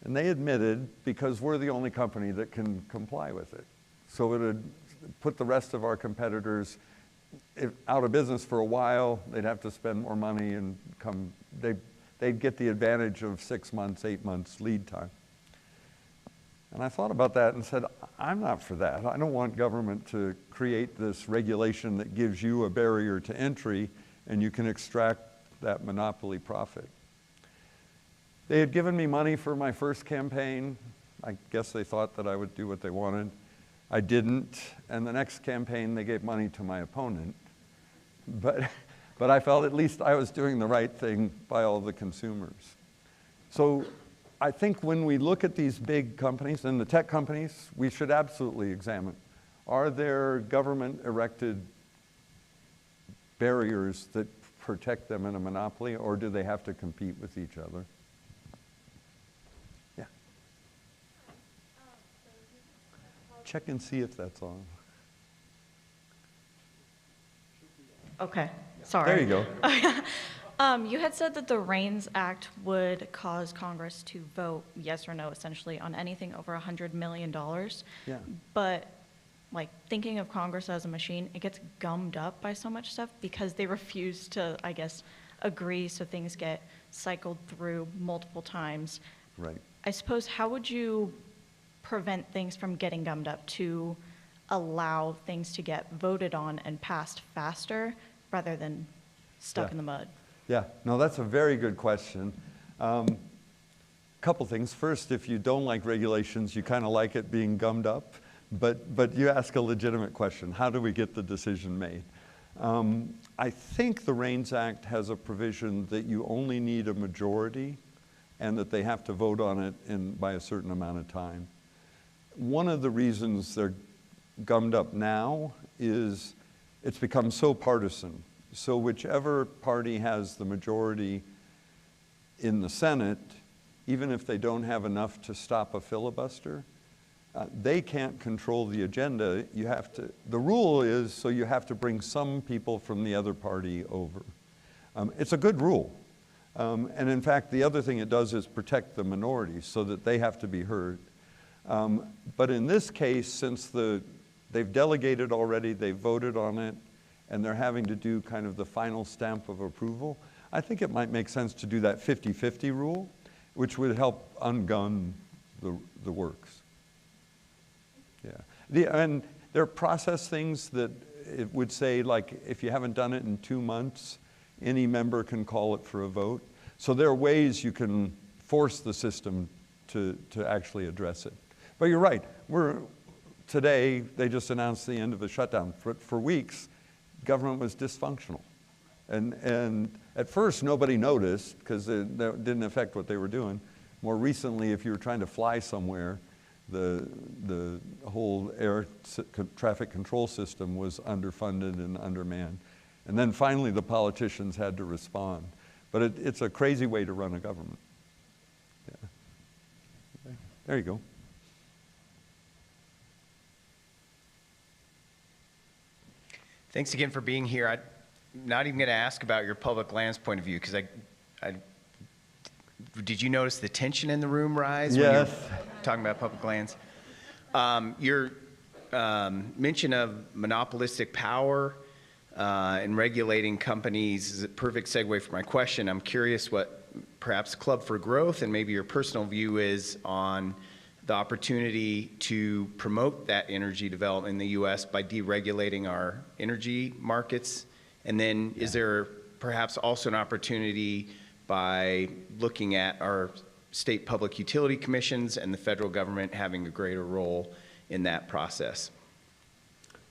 And they admitted, because we're the only company that can comply with it. So it would put the rest of our competitors out of business for a while. They'd have to spend more money and they'd get the advantage of 6 months, 8 months lead time. And I thought about that and said, I'm not for that. I don't want government to create this regulation that gives you a barrier to entry and you can extract that monopoly profit. They had given me money for my first campaign. I guess they thought that I would do what they wanted. I didn't, and the next campaign they gave money to my opponent. But I felt at least I was doing the right thing by all the consumers. So I think when we look at these big companies and the tech companies, we should absolutely examine, are there government-erected barriers that protect them in a monopoly, or do they have to compete with each other? Yeah. Check and see if that's on. Okay, sorry. There you go. You had said that the REINS Act would cause Congress to vote yes or no, essentially, on anything over $100 million. Yeah. But, like, thinking of Congress as a machine, it gets gummed up by so much stuff because they refuse to, I guess, agree, so things get cycled through multiple times. Right. I suppose, how would you prevent things from getting gummed up to allow things to get voted on and passed faster rather than stuck in the mud? Yeah, no, that's a very good question. Couple things. First, if you don't like regulations, you kind of like it being gummed up, but you ask a legitimate question. How do we get the decision made? I think the REINS Act has a provision that you only need a majority and that they have to vote on it by a certain amount of time. One of the reasons they're gummed up now is it's become so partisan. So whichever party has the majority in the Senate, even if they don't have enough to stop a filibuster, they can't control the agenda. The rule is, so you have to bring some people from the other party over. It's a good rule. And in fact, the other thing it does is protect the minorities so that they have to be heard. But in this case, since they've delegated already, they've voted on it, and they're having to do kind of the final stamp of approval, I think it might make sense to do that 50-50 rule, which would help ungun the works. Yeah. And there are process things that it would say, like, if you haven't done it in 2 months, any member can call it for a vote. So there are ways you can force the system to actually address it. But you're right. Today, they just announced the end of the shutdown. For weeks, government was dysfunctional. And at first, nobody noticed because it didn't affect what they were doing. More recently, if you were trying to fly somewhere, the whole air traffic control system was underfunded and undermanned. And then finally, the politicians had to respond. But it's a crazy way to run a government. Yeah. Okay. There you go. Thanks again for being here. I'm not even going to ask about your public lands point of view, because did you notice the tension in the room rise when Yes. you're talking about public lands? Your mention of monopolistic power and regulating companies is a perfect segue for my question. I'm curious what perhaps Club for Growth and maybe your personal view is on the opportunity to promote that energy development in the U.S. by deregulating our energy markets. And then is there perhaps also an opportunity by looking at our state public utility commissions and the federal government having a greater role in that process?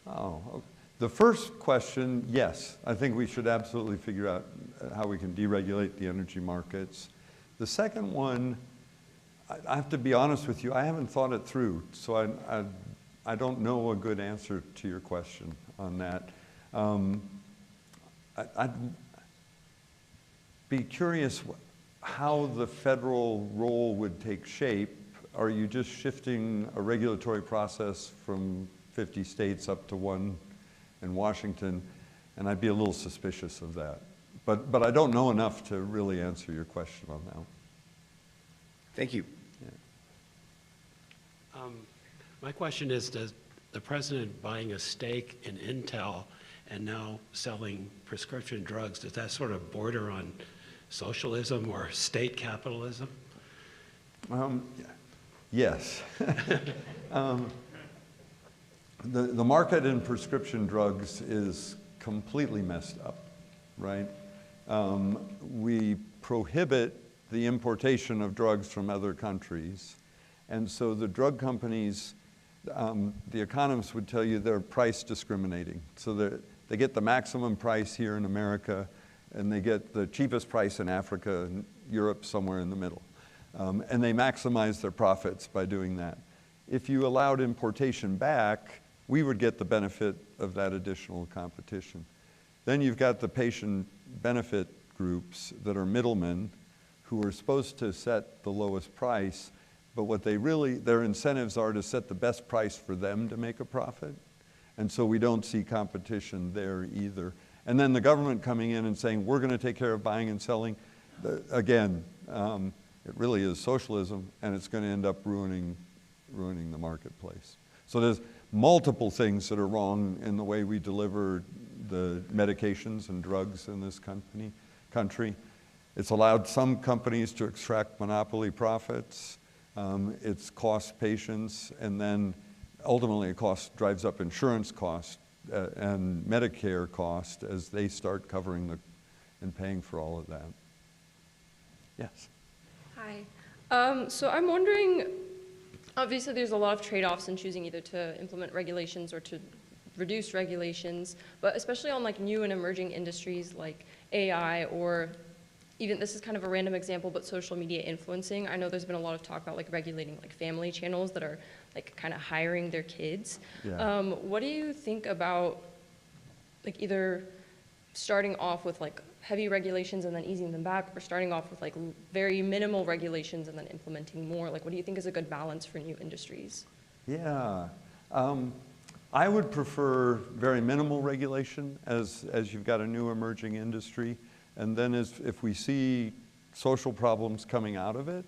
Oh, okay. The first question, yes, I think we should absolutely figure out how we can deregulate the energy markets. The second one, I have to be honest with you, I haven't thought it through, so I don't know a good answer to your question on that. I'd be curious how the federal role would take shape. Are you just shifting a regulatory process from 50 states up to one in Washington? And I'd be a little suspicious of that. But I don't know enough to really answer your question on that. Thank you. Yeah. My question is, does the president buying a stake in Intel and now selling prescription drugs, does that sort of border on socialism or state capitalism? Yes. The market in prescription drugs is completely messed up, right? We prohibit the importation of drugs from other countries. And so the drug companies, the economists would tell you they're price discriminating. So they get the maximum price here in America, and they get the cheapest price in Africa and Europe, somewhere in the middle. And they maximize their profits by doing that. If you allowed importation back, we would get the benefit of that additional competition. Then you've got the patient benefit groups that are middlemen who are supposed to set the lowest price, but what their incentives are to set the best price for them to make a profit. And so we don't see competition there either. And then the government coming in and saying, we're going to take care of buying and selling. Again, it really is socialism, and it's going to end up ruining the marketplace. So there's multiple things that are wrong in the way we deliver the medications and drugs in this country. It's allowed some companies to extract monopoly profits. It's cost patients, and then ultimately it drives up insurance costs and Medicare cost as they start covering and paying for all of that. Yes. Hi. So I'm wondering, obviously there's a lot of trade-offs in choosing either to implement regulations or to reduce regulations, but especially on like new and emerging industries like AI, or even, this is kind of a random example, but social media influencing. I know there's been a lot of talk about like regulating like family channels that are like kind of hiring their kids. Yeah. What do you think about like either starting off with like heavy regulations and then easing them back, or starting off with like very minimal regulations and then implementing more? Like, what do you think is a good balance for new industries? Yeah. I would prefer very minimal regulation as you've got a new emerging industry. And then if we see social problems coming out of it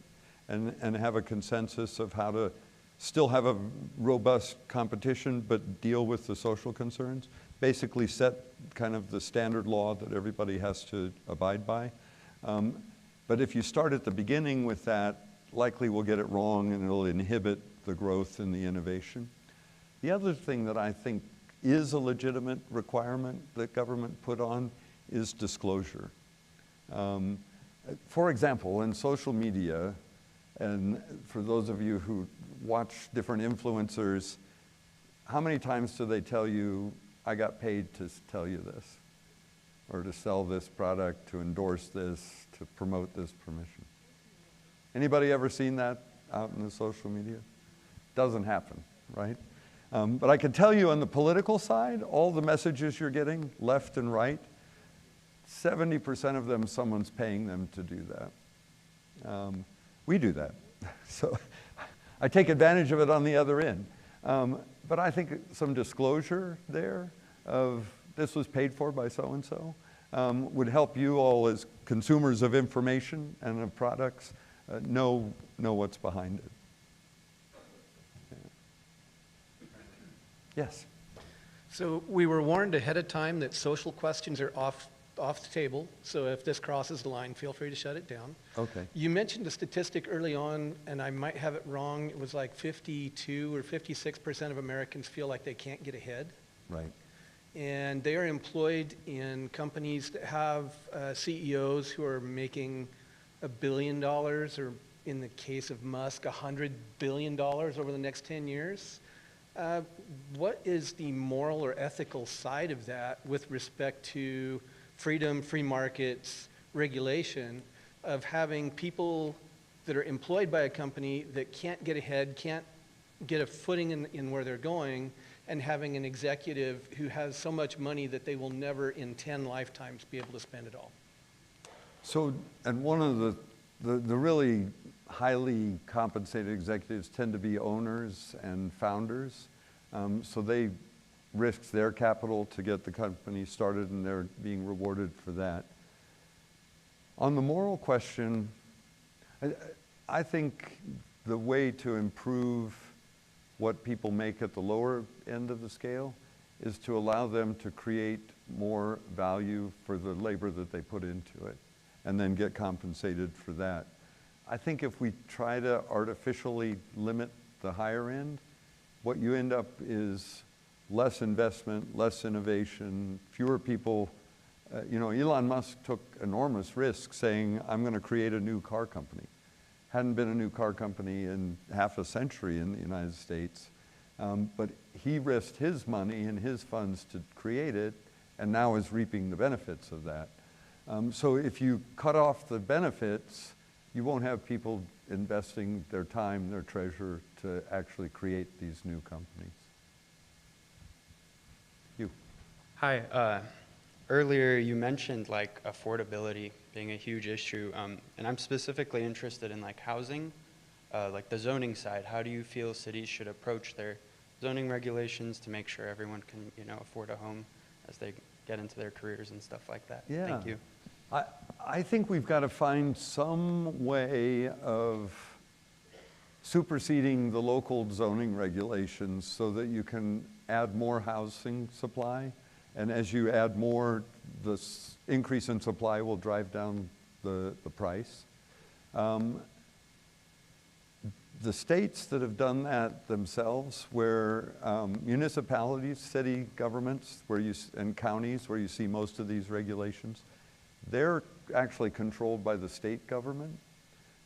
and have a consensus of how to still have a robust competition but deal with the social concerns, basically set kind of the standard law that everybody has to abide by. But if you start at the beginning with that, likely we'll get it wrong and it'll inhibit the growth and the innovation. The other thing that I think is a legitimate requirement that government put on is disclosure. For example, in social media, and for those of you who watch different influencers, how many times do they tell you, I got paid to tell you this, or to sell this product, to endorse this, to promote this permission? Anybody ever seen that out in the social media? Doesn't happen, right? But I can tell you on the political side, all the messages you're getting, left and right, 70% of them, someone's paying them to do that. We do that. So I take advantage of it on the other end. But I think some disclosure there of this was paid for by so-and-so would help you all as consumers of information and of products know what's behind it. Yeah. Yes? So we were warned ahead of time that social questions are off the table. So if this crosses the line, feel free to shut it down. Okay. You mentioned a statistic early on, and I might have it wrong. It was like 52 or 56% of Americans feel like they can't get ahead. Right. And they are employed in companies that have CEOs who are making $1 billion, or in the case of Musk, $100 billion over the next 10 years. What is the moral or ethical side of that with respect to freedom, free markets, regulation, of having people that are employed by a company that can't get ahead, can't get a footing in where they're going, and having an executive who has so much money that they will never in 10 lifetimes be able to spend it all? So, and one of the really highly compensated executives tend to be owners and founders. So they risked their capital to get the company started, and they're being rewarded for that. On the moral question, I think the way to improve what people make at the lower end of the scale is to allow them to create more value for the labor that they put into it, and then get compensated for that. I think if we try to artificially limit the higher end, what you end up is less investment, less innovation, fewer people. Elon Musk took enormous risks saying, I'm going to create a new car company. Hadn't been a new car company in half a century in the United States. But he risked his money and his funds to create it, and now is reaping the benefits of that. So if you cut off the benefits, you won't have people investing their time, their treasure to actually create these new companies. You. Hi. Earlier you mentioned like affordability being a huge issue, and I'm specifically interested in like housing, like the zoning side. How do you feel cities should approach their zoning regulations to make sure everyone can, afford a home as they get into their careers and stuff like that? Yeah. Thank you. I think we've got to find some way of superseding the local zoning regulations so that you can add more housing supply. And as you add more, the increase in supply will drive down the price. The states that have done that themselves, where municipalities, city governments, and counties, where you see most of these regulations, they're actually controlled by the state government.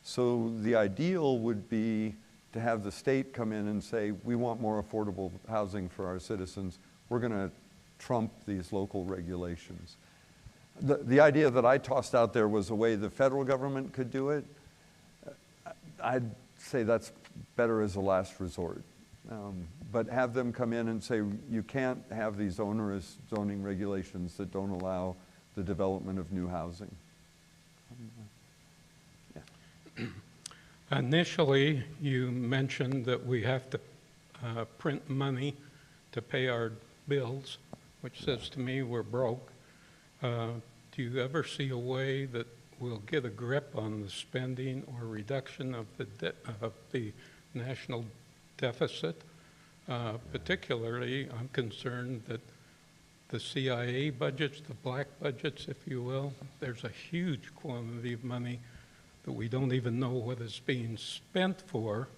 So the ideal would be to have the state come in and say, we want more affordable housing for our citizens. We're going to trump these local regulations. The idea that I tossed out there was a way the federal government could do it. I'd say that's better as a last resort. But have them come in and say, you can't have these onerous zoning regulations that don't allow the development of new housing. Yeah. Initially, you mentioned that we have to print money to pay our bills, which says to me we're broke. Do you ever see a way that we'll get a grip on the spending or reduction of the national deficit? Particularly, I'm concerned that the CIA budgets, the black budgets, if you will, there's a huge quantity of money that we don't even know what it's being spent for,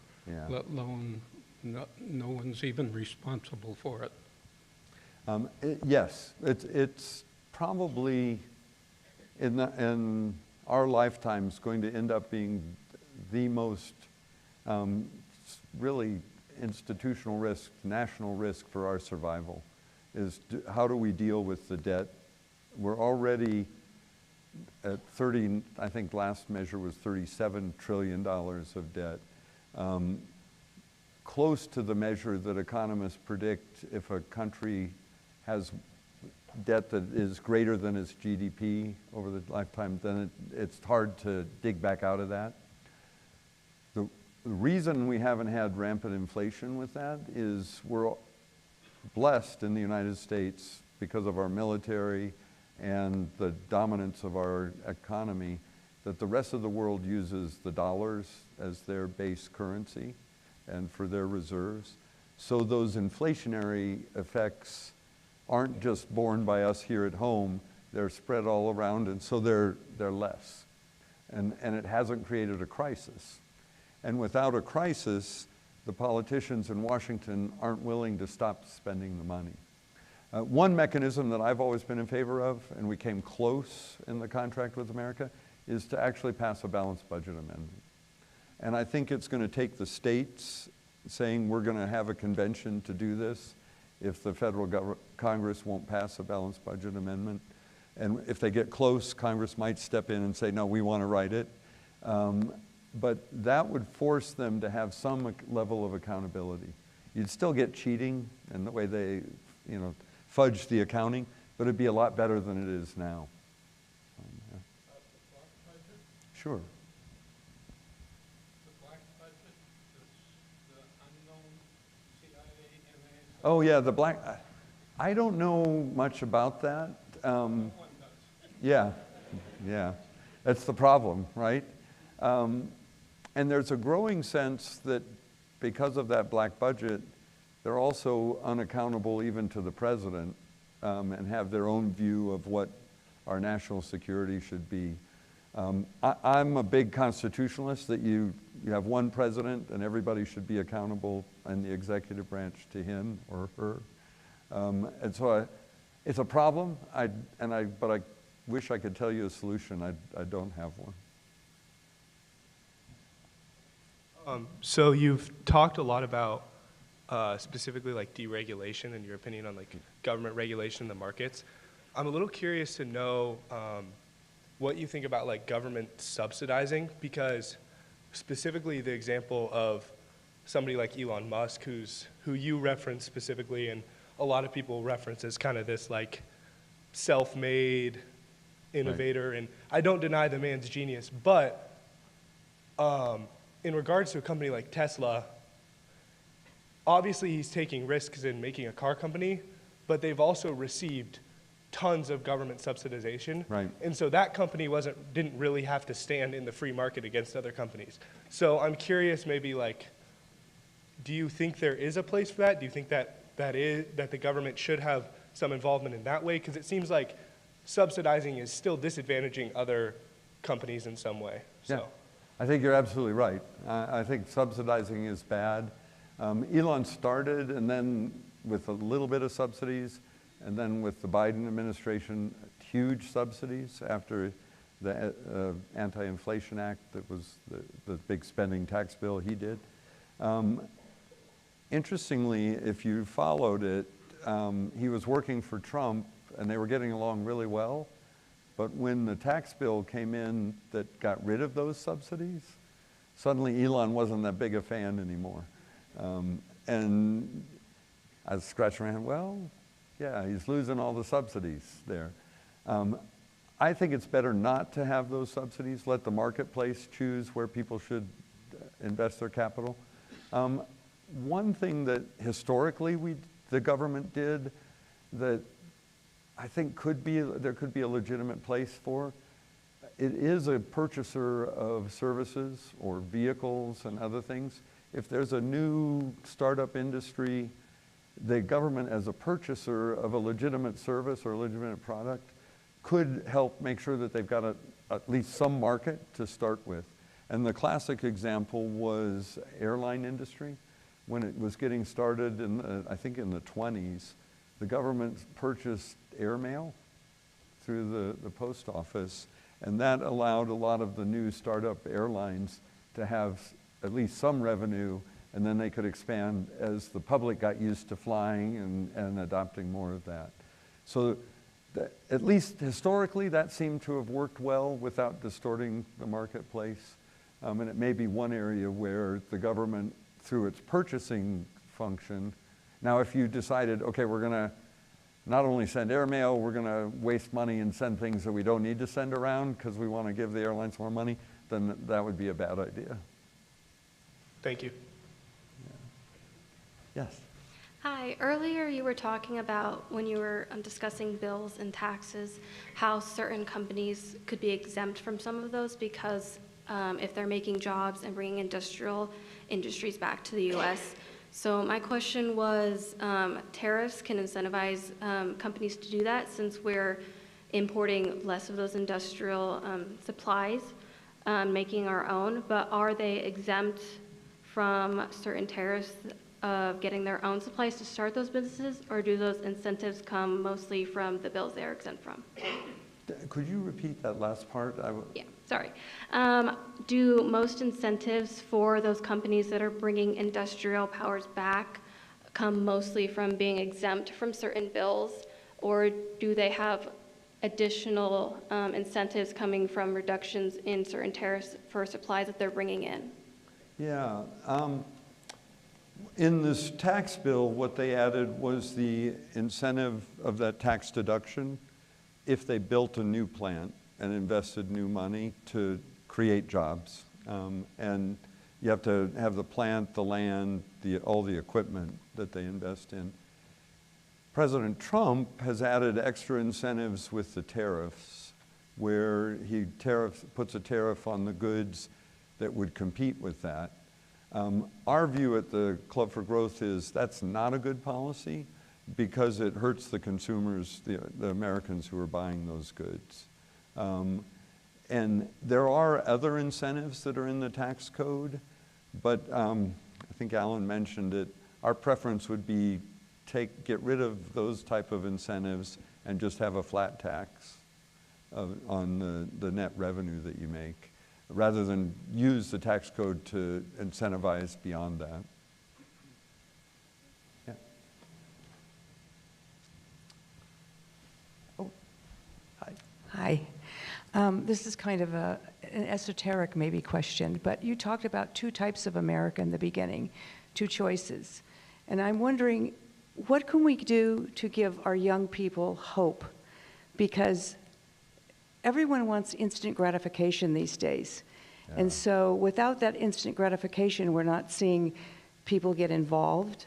let alone no one's even responsible for it. Yes, it's probably in our lifetimes going to end up being the most really institutional risk, national risk for our survival, is how do we deal with the debt? We're already at 30, I think last measure was $37 trillion of debt. Close to the measure that economists predict if a country has debt that is greater than its GDP over the lifetime, then it's hard to dig back out of that. The reason we haven't had rampant inflation with that is we're blessed in the United States because of our military and the dominance of our economy that the rest of the world uses the dollars as their base currency and for their reserves. So those inflationary effects aren't just borne by us here at home, they're spread all around, and so they're less. And it hasn't created a crisis. And without a crisis, the politicians in Washington aren't willing to stop spending the money. One mechanism that I've always been in favor of, and we came close in the contract with America, is to actually pass a balanced budget amendment. And I think it's going to take the states saying we're going to have a convention to do this if the federal Congress won't pass a balanced budget amendment. And if they get close, Congress might step in and say, no, we want to write it. But that would force them to have some level of accountability. You'd still get cheating and the way they, fudge the accounting, but it'd be a lot better than it is now. Sure. The black budget, the unknown CIA, NSA. Oh yeah, the black, I don't know much about that. Yeah, that's the problem, right? And there's a growing sense that because of that black budget, they're also unaccountable even to the president and have their own view of what our national security should be. I'm a big constitutionalist that you have one president and everybody should be accountable in the executive branch to him or her. And so it's a problem, but I wish I could tell you a solution. I don't have one. So you've talked a lot about specifically like deregulation and your opinion on like government regulation in the markets. I'm a little curious to know what you think about like government subsidizing, because specifically the example of somebody like Elon Musk, who you reference specifically, and a lot of people reference as kind of this like self-made innovator, right. And I don't deny the man's genius, but in regards to a company like Tesla, obviously he's taking risks in making a car company, but they've also received tons of government subsidization. Right. And so that company didn't really have to stand in the free market against other companies. So I'm curious, maybe like, do you think there is a place for that? Do you think that the government should have some involvement in that way? Because it seems like subsidizing is still disadvantaging other companies in some way. So. Yeah, I think you're absolutely right. I think subsidizing is bad. Elon started, and then with a little bit of subsidies, and then with the Biden administration, huge subsidies after the Anti-Inflation Act that was the big spending tax bill he did. Interestingly, if you followed it, he was working for Trump, and they were getting along really well. But when the tax bill came in that got rid of those subsidies, suddenly Elon wasn't that big a fan anymore. And I was scratching my head, well, yeah, he's losing all the subsidies there. I think it's better not to have those subsidies. Let the marketplace choose where people should invest their capital. One thing that historically the government did that I think there could be a legitimate place for, it is a purchaser of services or vehicles and other things. If there's a new startup industry, the government as a purchaser of a legitimate service or a legitimate product could help make sure that they've got at least some market to start with. And the classic example was airline industry. When it was getting started, I think in the 20s, the government purchased airmail through the post office, and that allowed a lot of the new startup airlines to have at least some revenue, and then they could expand as the public got used to flying and adopting more of that. So at least historically, that seemed to have worked well without distorting the marketplace. And it may be one area where the government, through its purchasing function, now if you decided, okay, we're gonna not only send airmail, we're gonna waste money and send things that we don't need to send around because we wanna give the airlines more money, then that would be a bad idea. Thank you. Yeah. Yes. Hi, earlier you were talking about when you were discussing bills and taxes, how certain companies could be exempt from some of those because if they're making jobs and bringing industrial industries back to the U.S. So my question was, tariffs can incentivize companies to do that since we're importing less of those industrial supplies, making our own, but are they exempt from certain tariffs of getting their own supplies to start those businesses, or do those incentives come mostly from the bills they're exempt from? Could you repeat that last part? Yeah, sorry. Do most incentives for those companies that are bringing industrial powers back come mostly from being exempt from certain bills, or do they have additional incentives coming from reductions in certain tariffs for supplies that they're bringing in? Yeah. In this tax bill, what they added was the incentive of that tax deduction if they built a new plant and invested new money to create jobs. And you have to have the plant, the land, all the equipment that they invest in. President Trump has added extra incentives with the tariffs, where he puts a tariff on the goods that would compete with that. Our view at the Club for Growth is that's not a good policy because it hurts the consumers, the Americans who are buying those goods. And there are other incentives that are in the tax code, but I think Alan mentioned it. Our preference would be get rid of those type of incentives and just have a flat tax on the net revenue that you make, rather than use the tax code to incentivize beyond that. Yeah. Oh, hi. Hi. This is kind of an esoteric maybe question, but you talked about two types of America in the beginning, two choices. And I'm wondering, what can we do to give our young people hope? Because everyone wants instant gratification these days. Yeah. And so without that instant gratification, we're not seeing people get involved.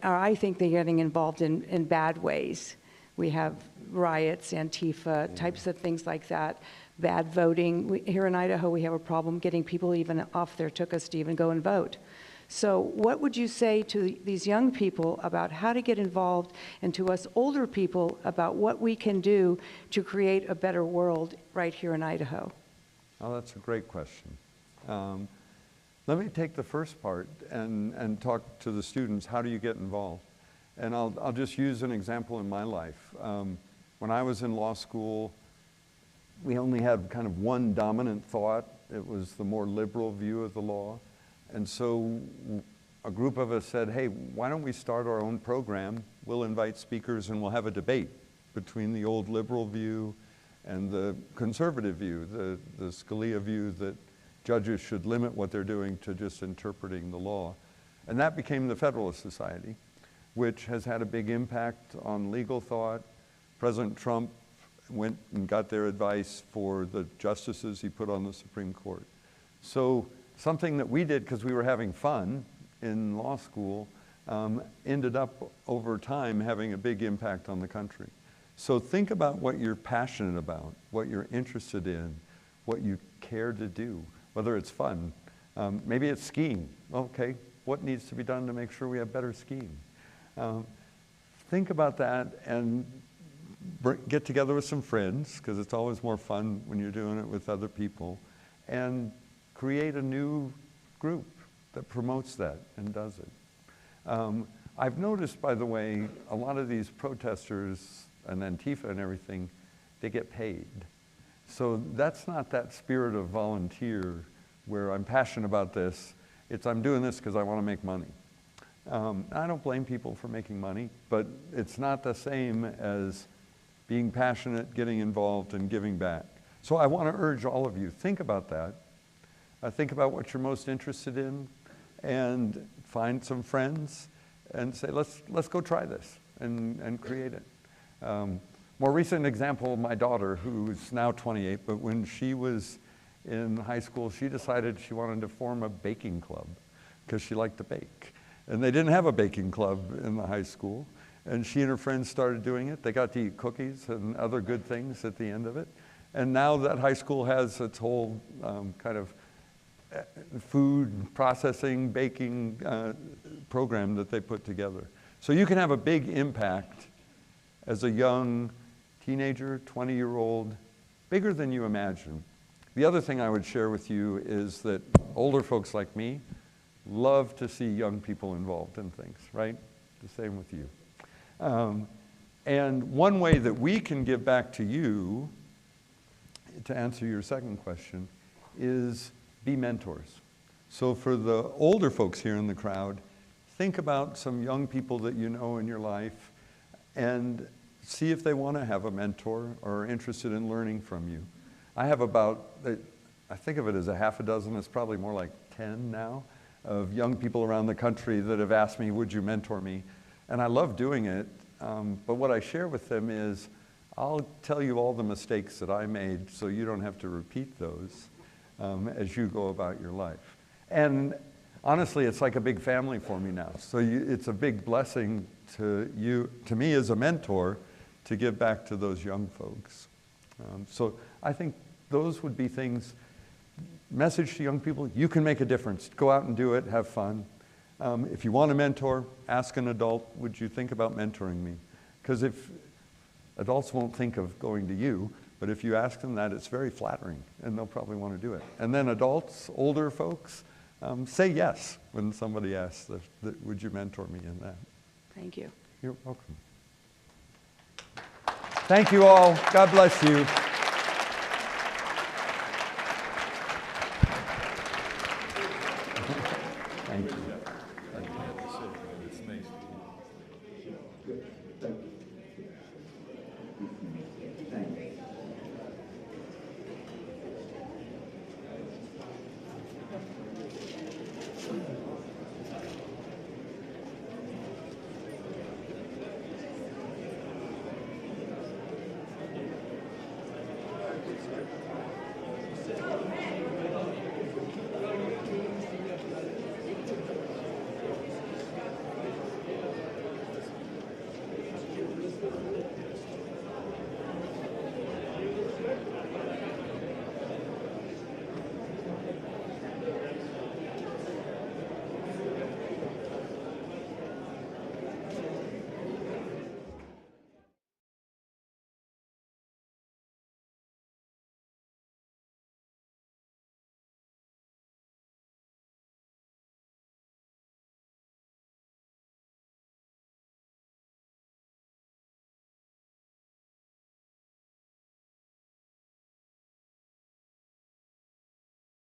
I think they're getting involved in bad ways. We have riots, Antifa, types of things like that, bad voting. Here in Idaho, we have a problem getting people even off their tuchus to even go and vote. So what would you say to these young people about how to get involved, and to us older people about what we can do to create a better world right here in Idaho? Oh, that's a great question. Let me take the first part and talk to the students. How do you get involved? And I'll just use an example in my life. When I was in law school, we only had kind of one dominant thought. It was the more liberal view of the law. And so a group of us said, hey, why don't we start our own program? We'll invite speakers and we'll have a debate between the old liberal view and the conservative view, the Scalia view that judges should limit what they're doing to just interpreting the law. And that became the Federalist Society, which has had a big impact on legal thought. President Trump went and got their advice for the justices he put on the Supreme Court. So something that we did because we were having fun in law school ended up over time having a big impact on the country. So think about what you're passionate about, what you're interested in, what you care to do, whether it's fun. Maybe it's skiing. Okay, what needs to be done to make sure we have better skiing? Think about that and get together with some friends, because it's always more fun when you're doing it with other people, and create a new group that promotes that and does it. I've noticed, by the way, a lot of these protesters and Antifa and everything, they get paid. So that's not that spirit of volunteer where I'm passionate about this. It's I'm doing this because I want to make money. I don't blame people for making money, but it's not the same as being passionate, getting involved, and giving back. So I want to urge all of you, think about that. Think about what you're most interested in, and find some friends and say, let's go try this and create it. More recent example, my daughter, who's now 28, but when she was in high school, she decided she wanted to form a baking club because she liked to bake. And they didn't have a baking club in the high school. And she and her friends started doing it. They got to eat cookies and other good things at the end of it. And now that high school has its whole kind of food processing, baking program that they put together. So you can have a big impact as a young teenager, 20-year-old, bigger than you imagine. The other thing I would share with you is that older folks like me love to see young people involved in things, right? The same with you. And one way that we can give back to you, to answer your second question, is be mentors. So for the older folks here in the crowd, think about some young people that you know in your life and see if they want to have a mentor or are interested in learning from you. I have about, I think of it as a half a dozen, it's probably more like 10 now, of young people around the country that have asked me, would you mentor me? And I love doing it, but what I share with them is, I'll tell you all the mistakes that I made so you don't have to repeat those as you go about your life. And honestly, it's like a big family for me now. So it's a big blessing to me as a mentor, to give back to those young folks. So I think those would be things, message to young people, you can make a difference. Go out and do it, have fun. If you want a mentor, ask an adult, would you think about mentoring me? Because if adults won't think of going to you, but if you ask them that, it's very flattering, and they'll probably want to do it. And then adults, older folks, say yes when somebody asks, would you mentor me in that? Thank you. You're welcome. Thank you all. God bless you. Thank you.